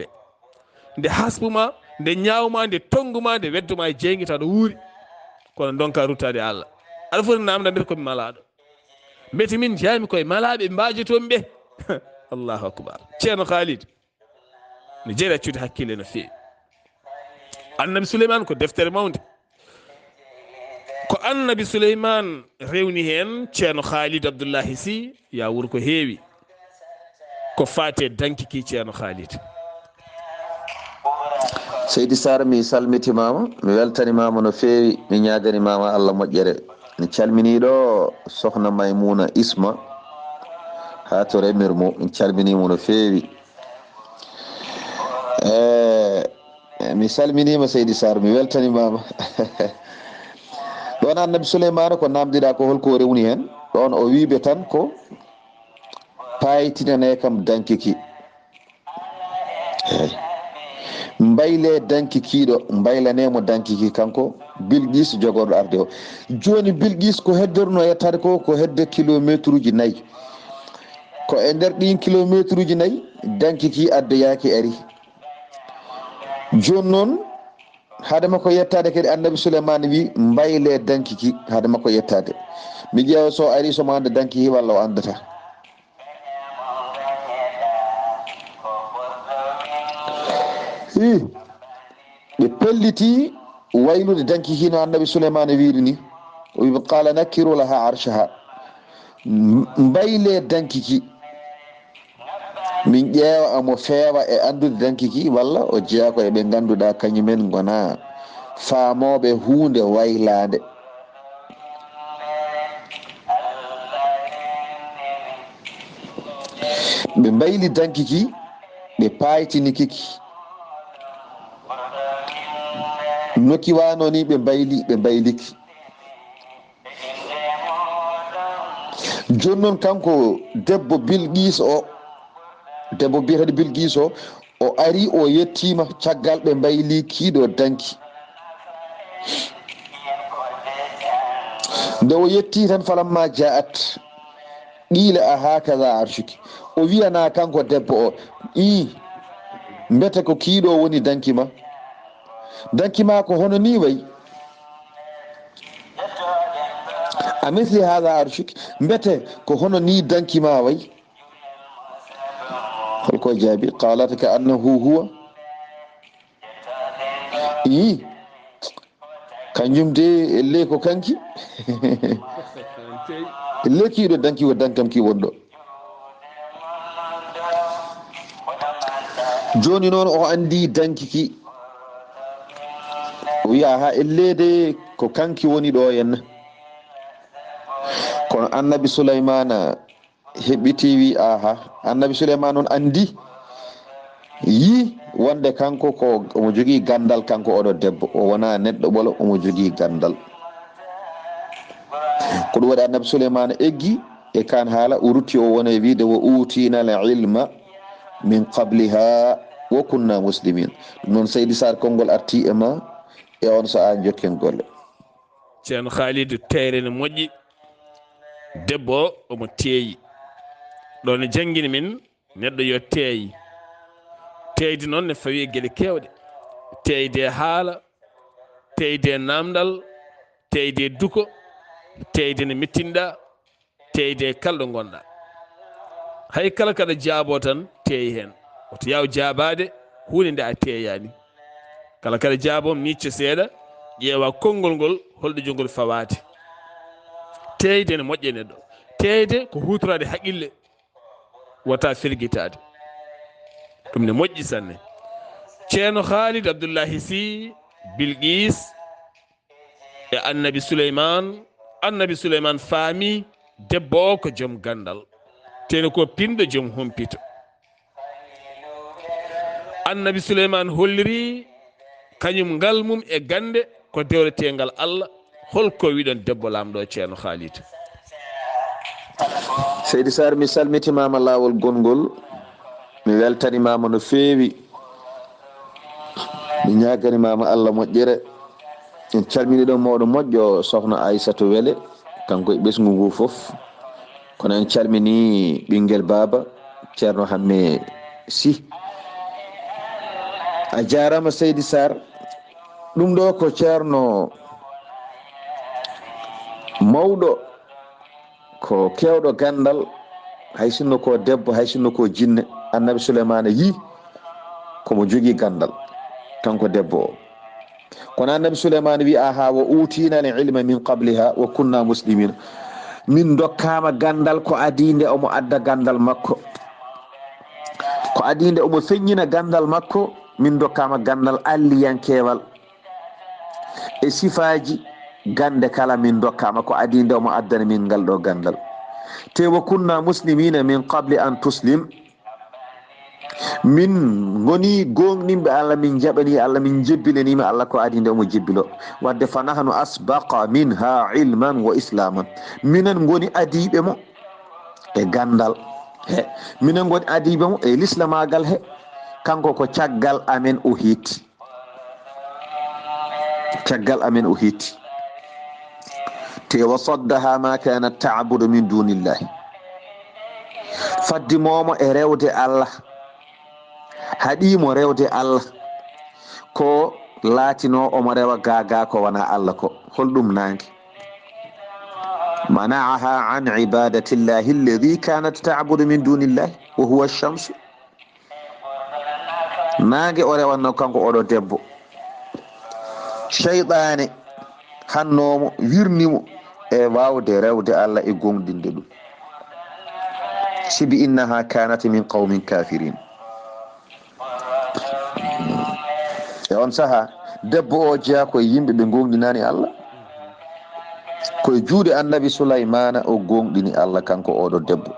nde hasbuma, nde ñawma, nde tongguma, nde wedduma e jeyguetaɗo wuuri, kono donka ruttade Allah. aɗa foti namda mbiyata komi malaɗo, mbete min jami koye malaɓe mbajetomi ɓe. Allahu akbar. ceerno Khalid ne jeeɗi accude hakkille no feewi. annabi Souleymane ko deftere mawde, ko annabi Souleymane rewni hen ceerno Khalid Abdullahi Sy ya wuuro ko heewi ko faate dankiki ceerno Khalid. Seydi Saar mi salmitimama, mi weltanimama no feewi, mi ñaganimama Allah moƴƴere. mi calminiɗo sohna Maymuna Isma ha to remirmo, mi calminimo no feewi. mi salminima Seydi Saar, mi weltanimama. ɗon annabi Souleymane ko namdiɗa ko holko rewni hen ɗon o wiɓe tan ko payitinane kam dankiki. mbayle dankikiɗo mbaylanemo dankiki kanko Bilgis jogorɗo arde o. joni Bilgis ko heddorno yettade ko hedde kilométre uji 4, ko e nder ɗin kilométre uji 4 dankiki addoyaki ari. joni noon haade makko yettade kadi annabi Souleymane wi mbayle dankiki haade makko yettade. mi ƴeewa so ari somo anda dankiki walla o andata. ɓe pelliti waylude dankiki no annabi Souleymane wiiri ni, o wi qala nakkiru laha arshaha, mbayle dankiki. min ƴeewa amo feewa e andude dankiki walla o jeeya ko eɓe ganduɗa kañumen gona faamoɓe hunde waylade. ɓe mbayli dankiki, ɓe paytini kiki, nokki wano ni ɓe mbayliki. joni noon kanko debbo Bilgis o, debbo biyetede Bilgis o ari o yettima caggal ɓe mbayli kiiɗo danki. nde o yetti tan falamma jaat qila a hakaza arshuki, o wiyana kanko debbo o mbete ko kiiɗo woni dankima, dankima ko hono ni way, a misli hada arshuki, mbete ko hono ni dankima way. holko jaabi? qalat ka annahu huwa, kanjum de elle ko kanki. elle kiiɗo danki ko dankam ki wonɗo. joni noon o andi dankiki, o wiya ha ellede ko kanki woni ɗo henna. kono annabi Souleymane heɓɓiti wi aha, annabi Souleymane on andi yi wonde kanko ko omo jogui gandal, kanko oɗo debbo o wona neɗɗo ɓolo, omo jogui gandal. ko ɗum waɗi annabi Souleymane eggi e kan haala o rutti o wona e wiide wo utina al ilma min qabliha wa kunna muslimin. ɗum noon Seydi Sar konngol arti e ma e on saha jokken golle. ceerno Khalidou teyre ne moƴƴi, debbo o omo teeyi ɗo ne janngini min neɗɗo yo teeyi. Teydi noon ne fawi e geɗe kewɗe, teyde haala, teyde namdal, teyde duko, teyde ne mettinɗa, teyde kalɗo gonɗa. Hay kala kaɗa jaabo tan teeyi hen, oto yaw jaabade hunde nde a teeyani. Kala kaɗa jaabo micco seeɗa, ƴeewa konngol ngol holɗo jongol fawade. Teyde ne moƴƴe neɗɗo, teyde ko hutorade haqqille, wata firguitade, ɗum ne moƴƴi sanne. ceerno Khalid Abdullahi Sy Bilqis e annabi Souleymane faami debbo o ko joom gandal, teno ko pinɗo joom humpito. annabi Souleymane holliri kañum ngal mum e gande ko dewretengal Allah. holko wiɗon debbo lamɗo ceerno Khalid? Seydi Sar mi salmitimama lawol gongol, mi weltanimama no feewi, mi ñaganimama Allah moƴƴere. en calmini ɗon mawɗo moƴƴo sohna Aissatou Wele kanko e ɓesgu ngu foof, kono en calmini ɓinguel baba ceerno Hamme Sy. a jarama Seydi Sar. ɗum ɗo ko ceerno mawɗo, ko kewɗo gandal, hay sinno ko debbo, hay sinno ko jinne. annabi Souleymane yi komo jogui gandal kanko debbo o. kono annabi Souleymane wi aha wa utina al ilma min qabliha wa kunna muslimin. min dokkama gandal ko adinde omo adda gandal makko, ko adinde omo feññina gandal makko. min dokkama gandal alliyankewal e sifaji gande kala min dokkama ko adinde omo addana min ngal ɗo gandal. te wa kunna muslimina min qabli an tuslim. min goni gonɗinɓe Allah, min jaɓani Allah, min jebbilanima Allah ko adinde omo jebbilo. wadde fa nahnu asbaqa minha ilman wa islaman. minen goni adiɓe mo e gandal he, minen goni adiɓe mo e l'islamagal he. kanko ko caggal amen o hetti, caggal amen o hetti. te wa saddaha ma kanat ta'budu min dunillahi. faddimomo e rewde Allah, haɗimo rewde Allah ko laatino omo rewa gaga ko wona Allah ko. holɗum nangue mana'aha an ibadati llahi alladi kanat ta'budu min dunillahi wa huwa ash-shams. nangue o rewanno kanko oɗo debbo. cheyɗane hannomo wirnimo e wawde rewde Allah e gonɗinde ɗum. sibi innaha kanat min qawmin kafirin. e on saaha debbo o jeeya koye yimɓe ɓe gonɗinani Allah, koye juuɗe annabi Souleymana o gonɗini Allah kanko oɗo debbo.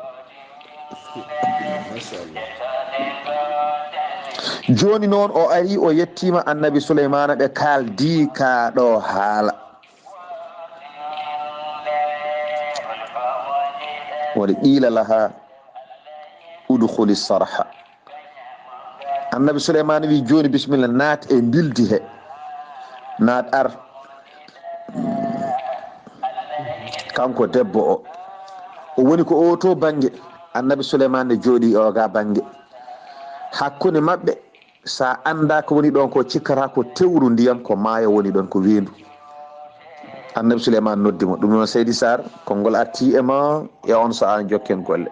joni noon o ari o yettima annabi Souleymana, ɓe kaldi ka ɗo haala. waɗa qila laha udkhuli sarha. annabi Souleymane wi joni bisimilla, naat e bildi he, naat ar. kanko debbo o woni ko o to banggue. annabi Souleymane jooɗi o ga banggue. hakkude mabɓe sa anda ko woni ɗon ko cikkata ko tewru ndiyam, ko maayo woni ɗon, ko wendu. annabi Souleymane noddimo. ɗum noon Seydi Sar konngol arti e ma e on saha jokken golle.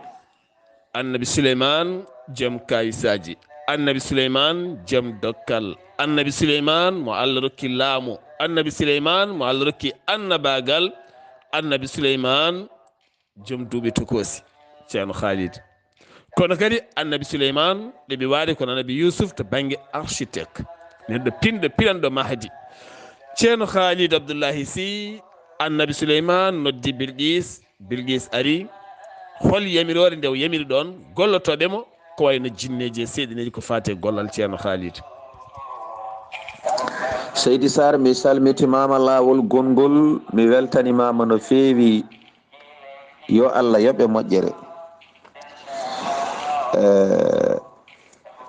annabi Souleymane joom kayisaji, annabi Souleymane joom dokkal, annabi Souleymane mo Allah rokki laamu, annabi Souleymane mo Allah rokki annabagal, annabi Souleymane joom duuɓi tokosi ceerno Khalid. kono kadi annabi Souleymane ɗeɓe waɗi kono annabi Yousuf to banggue architecte, neɗɗo pinɗo piranɗo mahdi. ceerno Khalid Abdullahi Sy annabi Souleymane noddi Bilqis ari. hol yamirore nde o yamiri ɗon gollotoɓemo ko wayno jinneji e seeɗineji ko fate gollal ceerno Khalid? Seydi Sar mi salmitimama lawol gongol, mi weltanimama no feewi yo Allah yoɓe moƴƴere.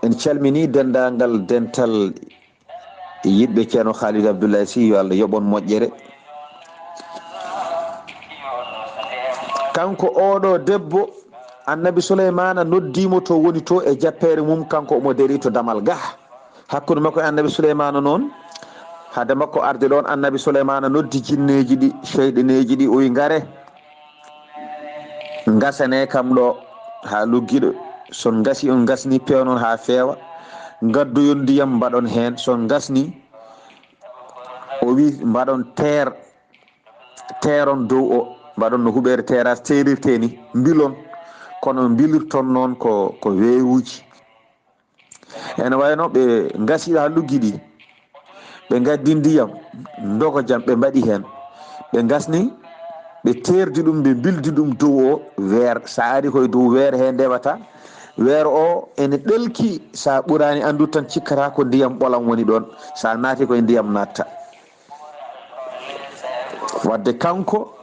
En calmini dendagal dental yiɗɓe ceerno Khalid Abdoulaye Sy, yo Allah yoɓon moƴƴere. kanko oɗo debbo annabi Souleymana noddimo to woni to e jappere mum, kanko omo dari to damal ga hakkude makko e annabi Souleymana noon. hade makko arde ɗon annabi Souleymana noddi jinneji ɗi cheyɗineji ɗi o wi ngare gasane kam ɗo ha luggiɗo, son gasi on gasni pewnon ha feewa, gaddoyon ndiyam mbaɗon hen, son gasni o wi mbaɗon teron dow o, mbaɗon no huɓere terras terirte ni, mbilon kono mbilirton noon ko weeruji. ene wayno ɓe gasi ha luggi ɗi, ɓe gaddi ndiyam dogo jam ɓe mbaɗi hen, ɓe gasni ɓe terdi ɗum, ɓe bildi ɗum dow o weer. sa ari koye dow weer he ndewata, weer o ene ɗelki, sa ɓurani andude tan cikkata ko ndiyam ɓolam woni ɗon, sa naati koye ndiyam natta. wadde kanko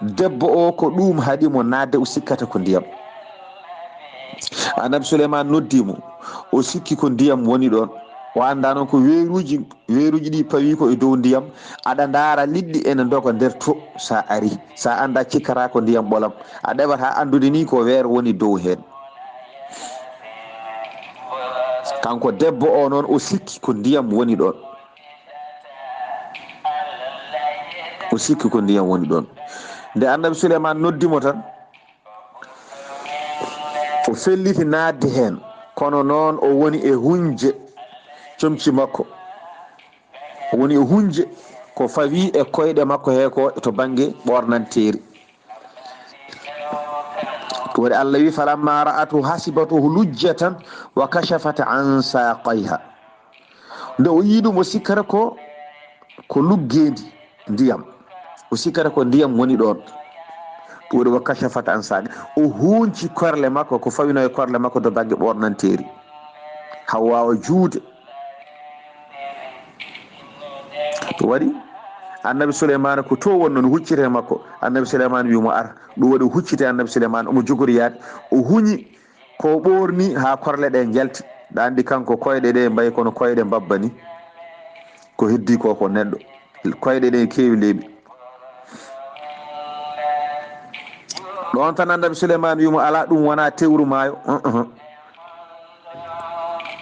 debbo o ko ɗum haɗimo nadde, o sikkata ko ndiyam. annabi Souleymane noddimo, o sikki ko ndiyam woni ɗon, o anda noon ko weeruji ɗi pawi ko e dow ndiyam. aɗa ndaara liɗɗi ene doga nder to, sa ari sa anda cikkata ko ndiyam ɓolam, a ɗeɓata andude ni ko weer woni dow hen. kanko debbo o noon o sikki ko ndiyam woni ɗon, o sikki ko ndiyam woni ɗon. nde annabi Souleymane noddimo tan o felliti nadde hen, kono noon o woni e hunje comci makko, o woni e hunje ko fawi e koyɗe makko he ko to banggue ɓornanteri. waɗi Allah wi falamma ra'atu hasibatuhu lujjatan wa kashafat an saqayha. nde o yiɗum o sikkata ko luggendi ndiyam, o sikkata ko ndiyam woni ɗon. waɗi wa kashafat an saqi, o hunci korle makko ko fawino e korle makko to banggue ɓornanteri, haw wawa juude. waɗi annabi Souleymane ko to wonno no huccite makko, annabi Souleymane wimo ar, ɗum waɗi huccite annabi Souleymane, omo jogori o huñi ko ɓorni ha korle ɗe jalti. ɗa andi kanko koyɗe ɗe mbayi kono koyɗe mbabba ni, ko heddi ko neɗɗo, koyɗe ɗe kewi leeɓi. ɗon tan annabi Souleymane wimo ala, ɗum wona tewru maayo,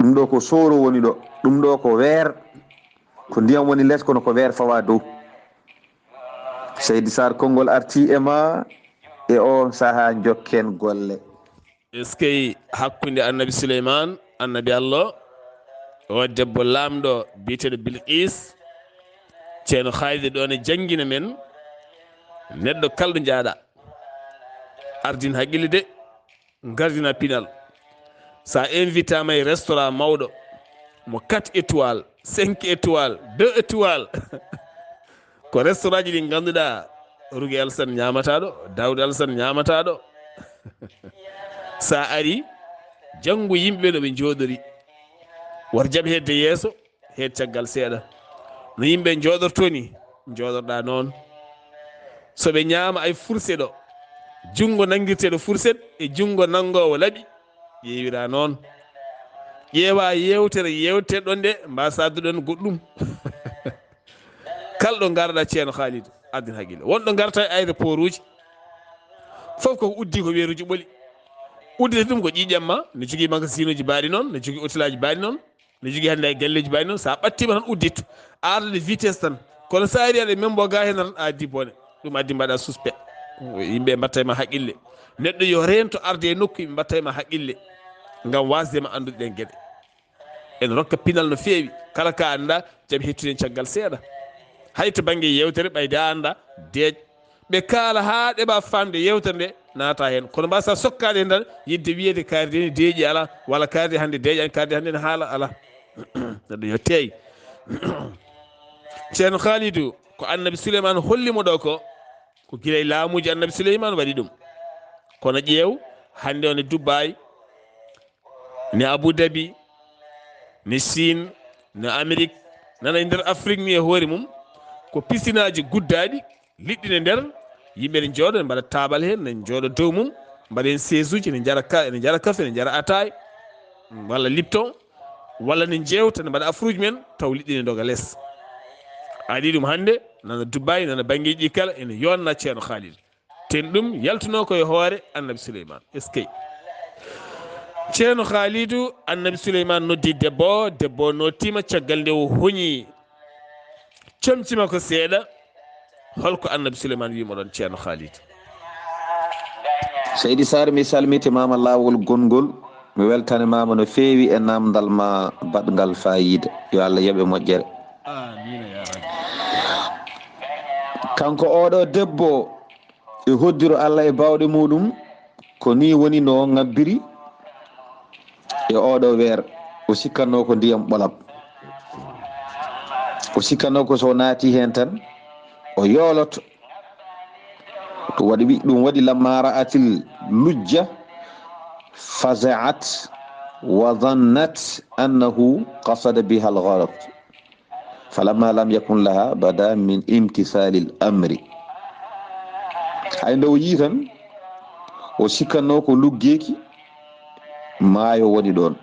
ɗum ɗo ko soro woni ɗo, ɗum ɗo ko weer, ko ndiyam woni less kono ko weer fawa dow. Seydi Saar konngol arti e ma e on saha jokken golle. est ce que hakkunde annabi Souleymane annabi Allah o debbo lamɗo biyeteɗo Bilqis, ceerno Khalid ɗon e jangguina men, neɗɗo kalɗo jaaɗa ardin haqqille de, gardina pinal. sa invité ama e restaurant mawɗo mo 4 étoiles 5 étoiles 2 étoiles ko restaurant ji ɗi ganduɗa Rugi Alsane ñamataɗo, Dawde Alsane ñamataɗo. sa ari janggo yimɓe no ɓe jooɗori, woto jaaɓ hedde yeeso heed caggal seeɗa. no yimɓe jooɗorto ni jooɗorɗa noon. soɓe ñaama ay fourset ɗo, jungo nanguirteɗo fourset e jungo nangowo laaɓi ƴeewira noon. ƴeewa yewtere ɗon nde mbasa adduɗon goɗɗum. kalɗo garɗa ceerno Khalid addin haqqille, wonɗo garta e aéroport uji foof koko uddi ko weeruji ɓoli. uddita ɗum ko ƴiƴam ma, ne jogui magasin uji mbaɗi noon, ne jogui hôtel aji mbaɗi noon, ne jogui hande e galleji mbaɗi noon. sa ɓattima tan udditto arde vitesse tan, kono sa ari aɗa membo ga hen tan a addi bone, ɗum addi mbaɗa suspect. yimɓe mbatta ma haqqille, neɗɗo yo rento arde e nokku yimɓe mbatta ma haqqille ngam wasdema andude ɗen gueɗe. en rokka pinal no fewi, kala ka anda jaaɓe hettude caggal seeɗa. hay to banggue yewtere ɓayde a anda deeƴ, ɓe kaala ha ɗeɓa famde yewtere nde naata hen, kono mbasa sokkade hen tan yidde wiyede kaari de deeƴi ala, walla kaari de hande deeƴani, kaari de hande ne haala ala. neɗɗo yo teey. ceerno Khalidou ko annabi Souleymane hollimo ɗo ko guilay laamuji annabi Souleymane waɗi ɗum. kono ƴeew hande one Dubai, ne Abu Dhabi, ne Chine, ne Amérique, nana e nder Afrique ni e hoore mum ko piscine aji guddaɗi liɗɗi ne nder, yimɓe ne jooɗo ne mbaɗa taabal heen ne jooɗo dow mum mbaɗen siége uji ne jara kafe ne jara ataye walla lipton walla ne jewta ne mbaɗa afruji men taw liɗɗi ne doga less aɗi ɗum hannde nana Dubayi nana banggueji ɗi kala ene yonna ceerno Khalid ten ɗum yaltuno koye hoore annabi Souleymane est ce que ceerno Khalidou annabi Souleymane noddi debbo nottima caggal nde o huñi comcima ko seeɗa holko annabi Souleymane wimo ɗon ceerno Khalid. Seydi Saar mi salmitimama lawol gongol mi weltanimama no feewi e namdal ma baɗgal fayida yo Allah yoɓe moƴƴere. Amina ya rabbi. kanko oɗo debbo e hoddiro Allah e bawɗe muɗum ko ni woni no ngabbiri e oɗo weer o sikkanno ko ndiyam ɓolam o sikkanno ko so naati hen tan o yooloto ɗum waɗi lamma ra'atil lujja fazaat wa dhannat annahu qasada biha al-gharq falamma lam yakun laha bada min imtisali l-amri hay nde o yii tan o sikkanno ko luggeeki maayo woni ɗon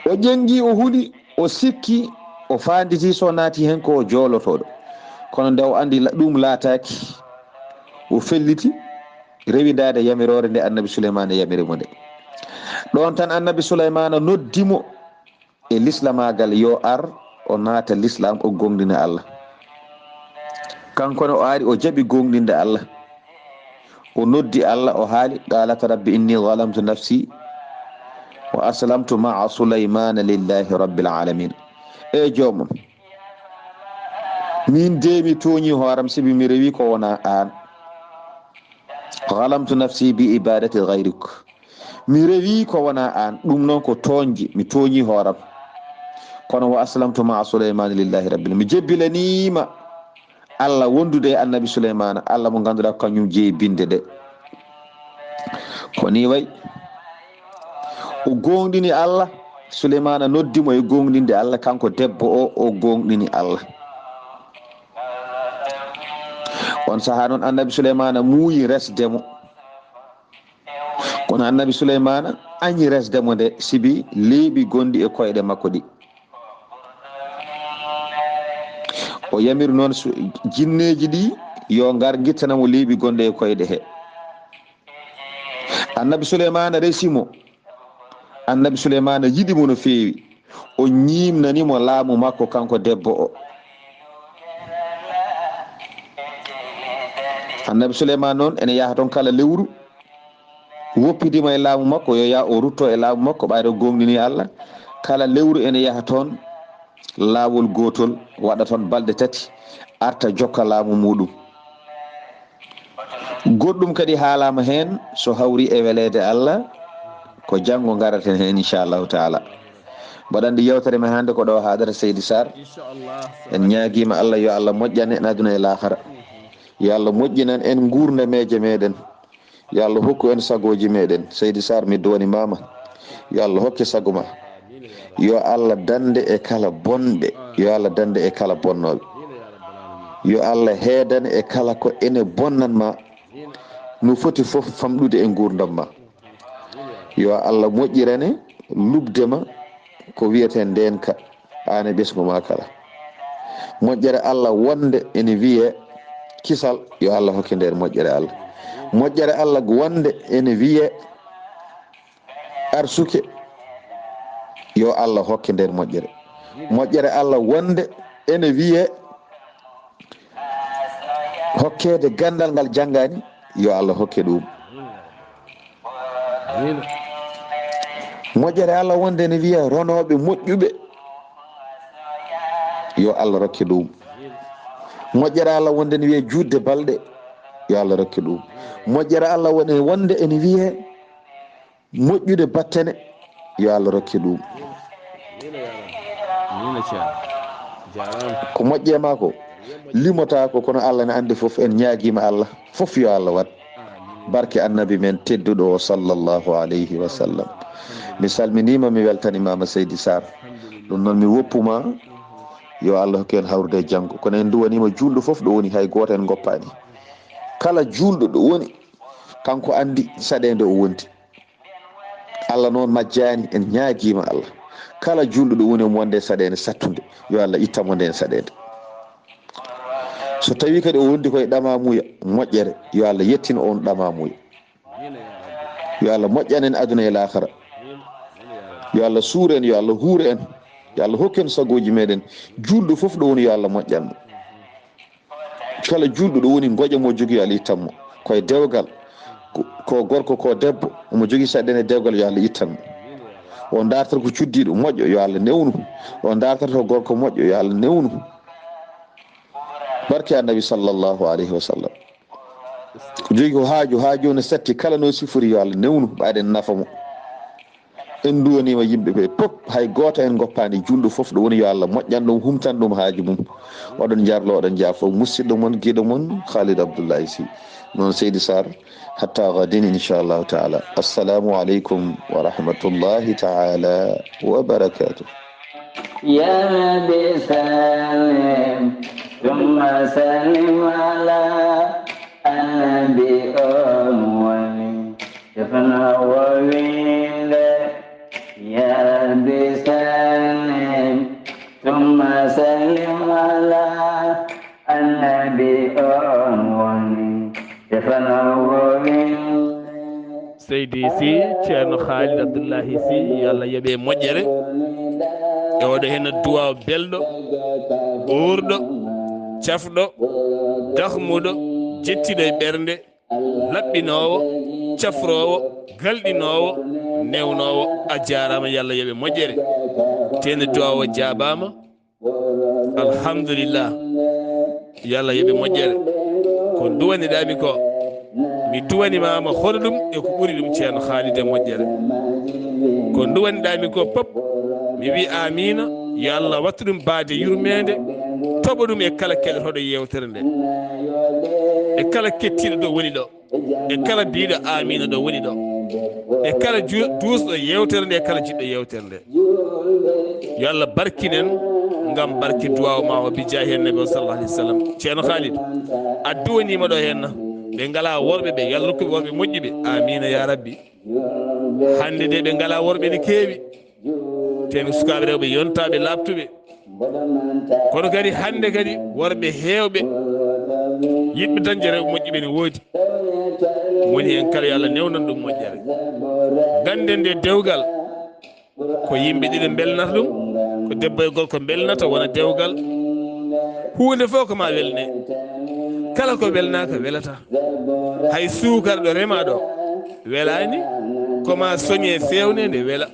o ƴengi o huuli o sikki o fanditi so naati hen ko o joolotoɗo kono nde o andi ɗum laataki o felliti rewidade yamirore nde annabi Souleymane yamiri mo nde ɗon tan annabi Souleymane noddimo e l'islamagal yo ar o naata l'islam o gonɗina Allah kankone o ari o jaɓi gonɗinde Allah o noddi Allah o haali qalata rabbi inni zalamtu nafsi wa aslamtu maa Souleymane lillahi rabbil alamin e joomum min de mi tooñi hooram sibi mi rewi ko wona an zalamtu nafsi bi ibadati gayrik mi rewi ko wona an ɗum noon ko toñji mi tooñi hooram kono wa aslamtu maa Souleymane lillahi rabbil mi jebbilanima Allah wondude e annabi Souleymane Allah mo ganduɗa ko kañum jeeyi binde de ko ni way o gonɗini Allah Souleymane noddimo e gonɗinde Allah kanko debbo o gonɗini Allah on saha noon annabi Souleymane muuyi resdemo kono annabi Souleymane añi resdemo nde sibi leeɓi gonɗi e koyɗe makko ɗi o yamiri noon jinneji ɗi yo ngar guittanamo leeɓi gonɗe e koyɗe he annabi Souleymane resimo annabi Souleymane yiɗimo no feewi o ñimnanimo laamu makko kanko debbo o annabi Souleymane noon ene yaha toon kala lewru woppidima e laamu makko yo yaa o rutto e laamu makko ɓayde gonɗini Allah kala lewru ene yaha toon laawol gotol waɗa toon balɗe tati arta jokka laamu muɗum goɗɗum kadi haalama hen so hawri e welede Allah ko janggo garaten hen inchallahu taala mbaɗandi yewtere men hande ko ɗo haadata Seydi Saar en ñaaguima Allah yo Allah moƴƴan en aduna e lahara yo Allah moƴƴinan en gurdameje meɗen yo Allah hokku en sagoji meɗen Seydi Saar mi donimama yo Allah hokke sago ma yo Allah dande e kala bonɓe yo Allah dande e kala bonnoɓe yo Allah heedane e kala ko ene bonnanma no foti fof famɗude e gurdam ma yo Allah moƴƴirane lubdema ko wiyete ndenka an e ɓesgu ma kala moƴƴere Allah wonde ene wiye kisal yo Allah hokke nder moƴƴere Allah moƴƴere Allah wonde ene wiye arsuke yo Allah hokke nder moƴƴere moƴƴere Allah wonde ene wiye hokkede gandal ngal janggani yo Allah hokke ɗum moƴƴere Allah wonde ene wiye ronoɓe moƴƴuɓe yo Allah rokke ɗum moƴƴere Allah wonde ene wiye judde balɗe yo Allah rokke ɗum moƴƴere Allah wonde ene wiye moƴƴude battene yo Allah rokke ɗum ko moƴƴe ma ko limotako kono Allah ne andi foof en ñaaguima Allah foof yo Allah wat barke annabi men tedduɗo o sallllahu alayhi wa sallam mi salminima mi weltanimama Seydi Saar ɗum noon mi woppuma yo Allah hokku en hawrude janggo kono en duwanima julɗo foof ɗo woni hay goto en goppani kala julɗo ɗo woni kanko andi saɗede o wonti. Allah noon majjani en ñaaguima Allah kala julɗo ɗo woni omo wonde saɗede sattude yo Allah ittamo nden saɗede. So tawi kadi o wondi koye ɗamamuya moƴƴere yo Allah yettino on ɗamamuya. Yo Allah moƴƴan en aduna e lahara. Yo Allah suura en, yo Allah huura en, yo Allah hokku en sagoji meɗen. Julɗo foof ɗo woni yo Allah moƴƴanmo. Kala julɗo ɗo woni goƴa mo jogui yo Allah ittanmo koye dewgal, ko gorko ko debbo omo jogui saɗede dewgal yo Allah ittanmo. O dartata ko cuddiɗo moƴƴo yo Allah newnu. O dartata ko gorko moƴƴo yo Allah newnu. barke annabi sallllahu alayhi wa sallam. Ko jogi ko haaju ne satti kala no sifori yo Allah newnu ɓaɗen nafa mo. En duwanima yimɓe ɓe pop hay goto en goppani julɗo foof ɗo woni yo Allah moƴƴan ɗum humtan ɗum haaju mum. Oɗon jarlo oɗon jaafo musidɗo mon guiɗo mon Khalid Abdullahi Sy noon Seydi Saar hatta gadin inchallahu taala. Assalamu aleykum wa rahmatullahi taala wa barakatuh. يا نبي سلم ثم سلم على النبي أموالي شفنا وويل يا نبي سلم ثم سلم على النبي أموالي شفنا وويل Seydi Sy ceerno Khalid Abdullahi Sy yo Allah yoɓe moƴƴere e oɗo hen duwaw belɗo ɓurɗo cafɗo dahmuɗo jettiɗo e ɓernde laɓɓinowo cafrowo galɗinowo newnowo a jarama yo Allah yoɓe moƴƴere teno duwaw o jabama alhamdulillah yo Allah yoɓe moƴƴere ko duwaniɗami ko mi duwanimama hono ɗum e ko ɓuuri ɗum ceerno Khalid e moƴƴere ko duwaniɗami ko pop mi wi amina yo Allah wattu ɗum baade yurmede toɓo ɗum e kala keɗotoɗo yewtere nde e kala kettiɗo ɗo woni ɗo e kala mbiɗo amina ɗo woni ɗo e kala duusɗo yewtere nde e kala jiɗɗo yewtere nde yo Allah barkinen ngam barke duwaw ma o bijahi hen nabi sallallahu alaihi wasallam. Ceerno Khalid a duwanima ɗo henna ɓe ngala worɓe ɓe yo Allah rokkuɓe worɓe moƴƴuɓe amina ya rabbi. Hande de ɓe ngala worɓe ne keewi temi sukaɓe rewɓe yontaɓe labtuɓe kono kadi hande kadi worɓe hewɓe yiɗɓe dañde rewɓe moƴƴuɓe ne woodi woni hen kala yo Allah newnan ɗum moƴƴere. Ganden nde dewgal ko yimɓe ɗiɗo belnata ɗum ko debbo e gorko belnata wona dewgal hunde fof ko ma welne kala ko welnaka welata hay suukara ɗo rema ɗo welani koma soñe fewne nde wela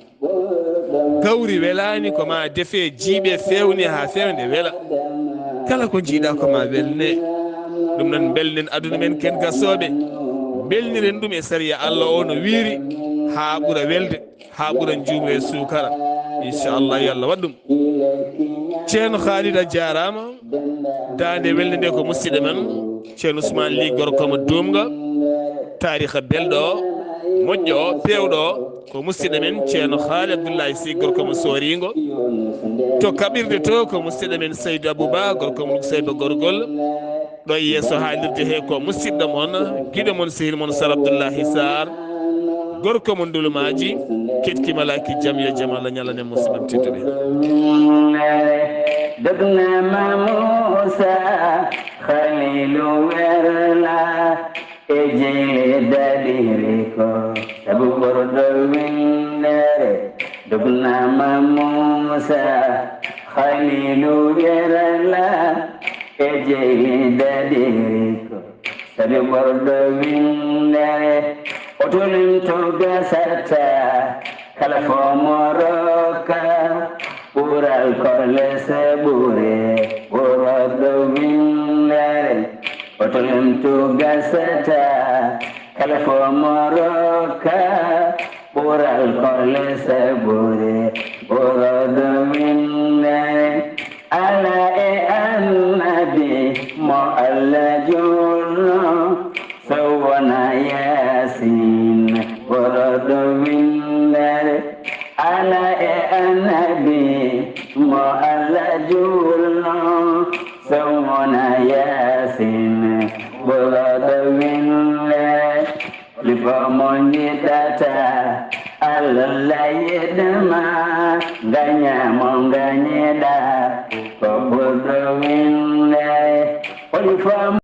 gawri welani koma defe jiiɓe fewne ha fewne wela kala ko jiiɗa koma welne ɗum noon belnen aduna men ken gasoɓe belniren ɗum e sariya Allah o no wiiri ha ɓuura welde ha ɓuura juumu e suukara inchallah yo Allah waɗ ɗum. Ceerno Khalid a jarama dande welde nde ko musidɗo men ceerno Ousmane Ly gorko mo dumga tariha belɗo o moƴƴo o pewɗo o ko musidɗo men ceerno Khalid Abdullahi Sy gorko mo sorigo to kaɓirde to ko musidɗo men Seydou Abouba gorko mo Seyba gorgol ɗo yeeso haalirde he ko musidɗo moon guiɗo moon sehil moon Sar Abdullahi Saar gorko mo ndulumaji ketkimalaki jaam yo jaam Allah ñalane musidɗam tedduɓe. دبنا موسى خليل ورلا اجيل داديريكو سبو بردو وينر دبنا موسى خليل ورلا اجيل داديريكو سبو بردو وينر otolin toga sarta kala fo moroka ɓural korle se ɓure ɓuroɗo windere otolin toga sarta kala fo moroka ɓural korle se ɓure ɓuroɗo windere ala e annabi mo Allah jurno sowona yasin ɓuroɗo windere ala e annabi mo Allah jurno sowona yasin ɓuroɗo walla yedma ganyamo ganyeda ko ɓurɗo winde woni fam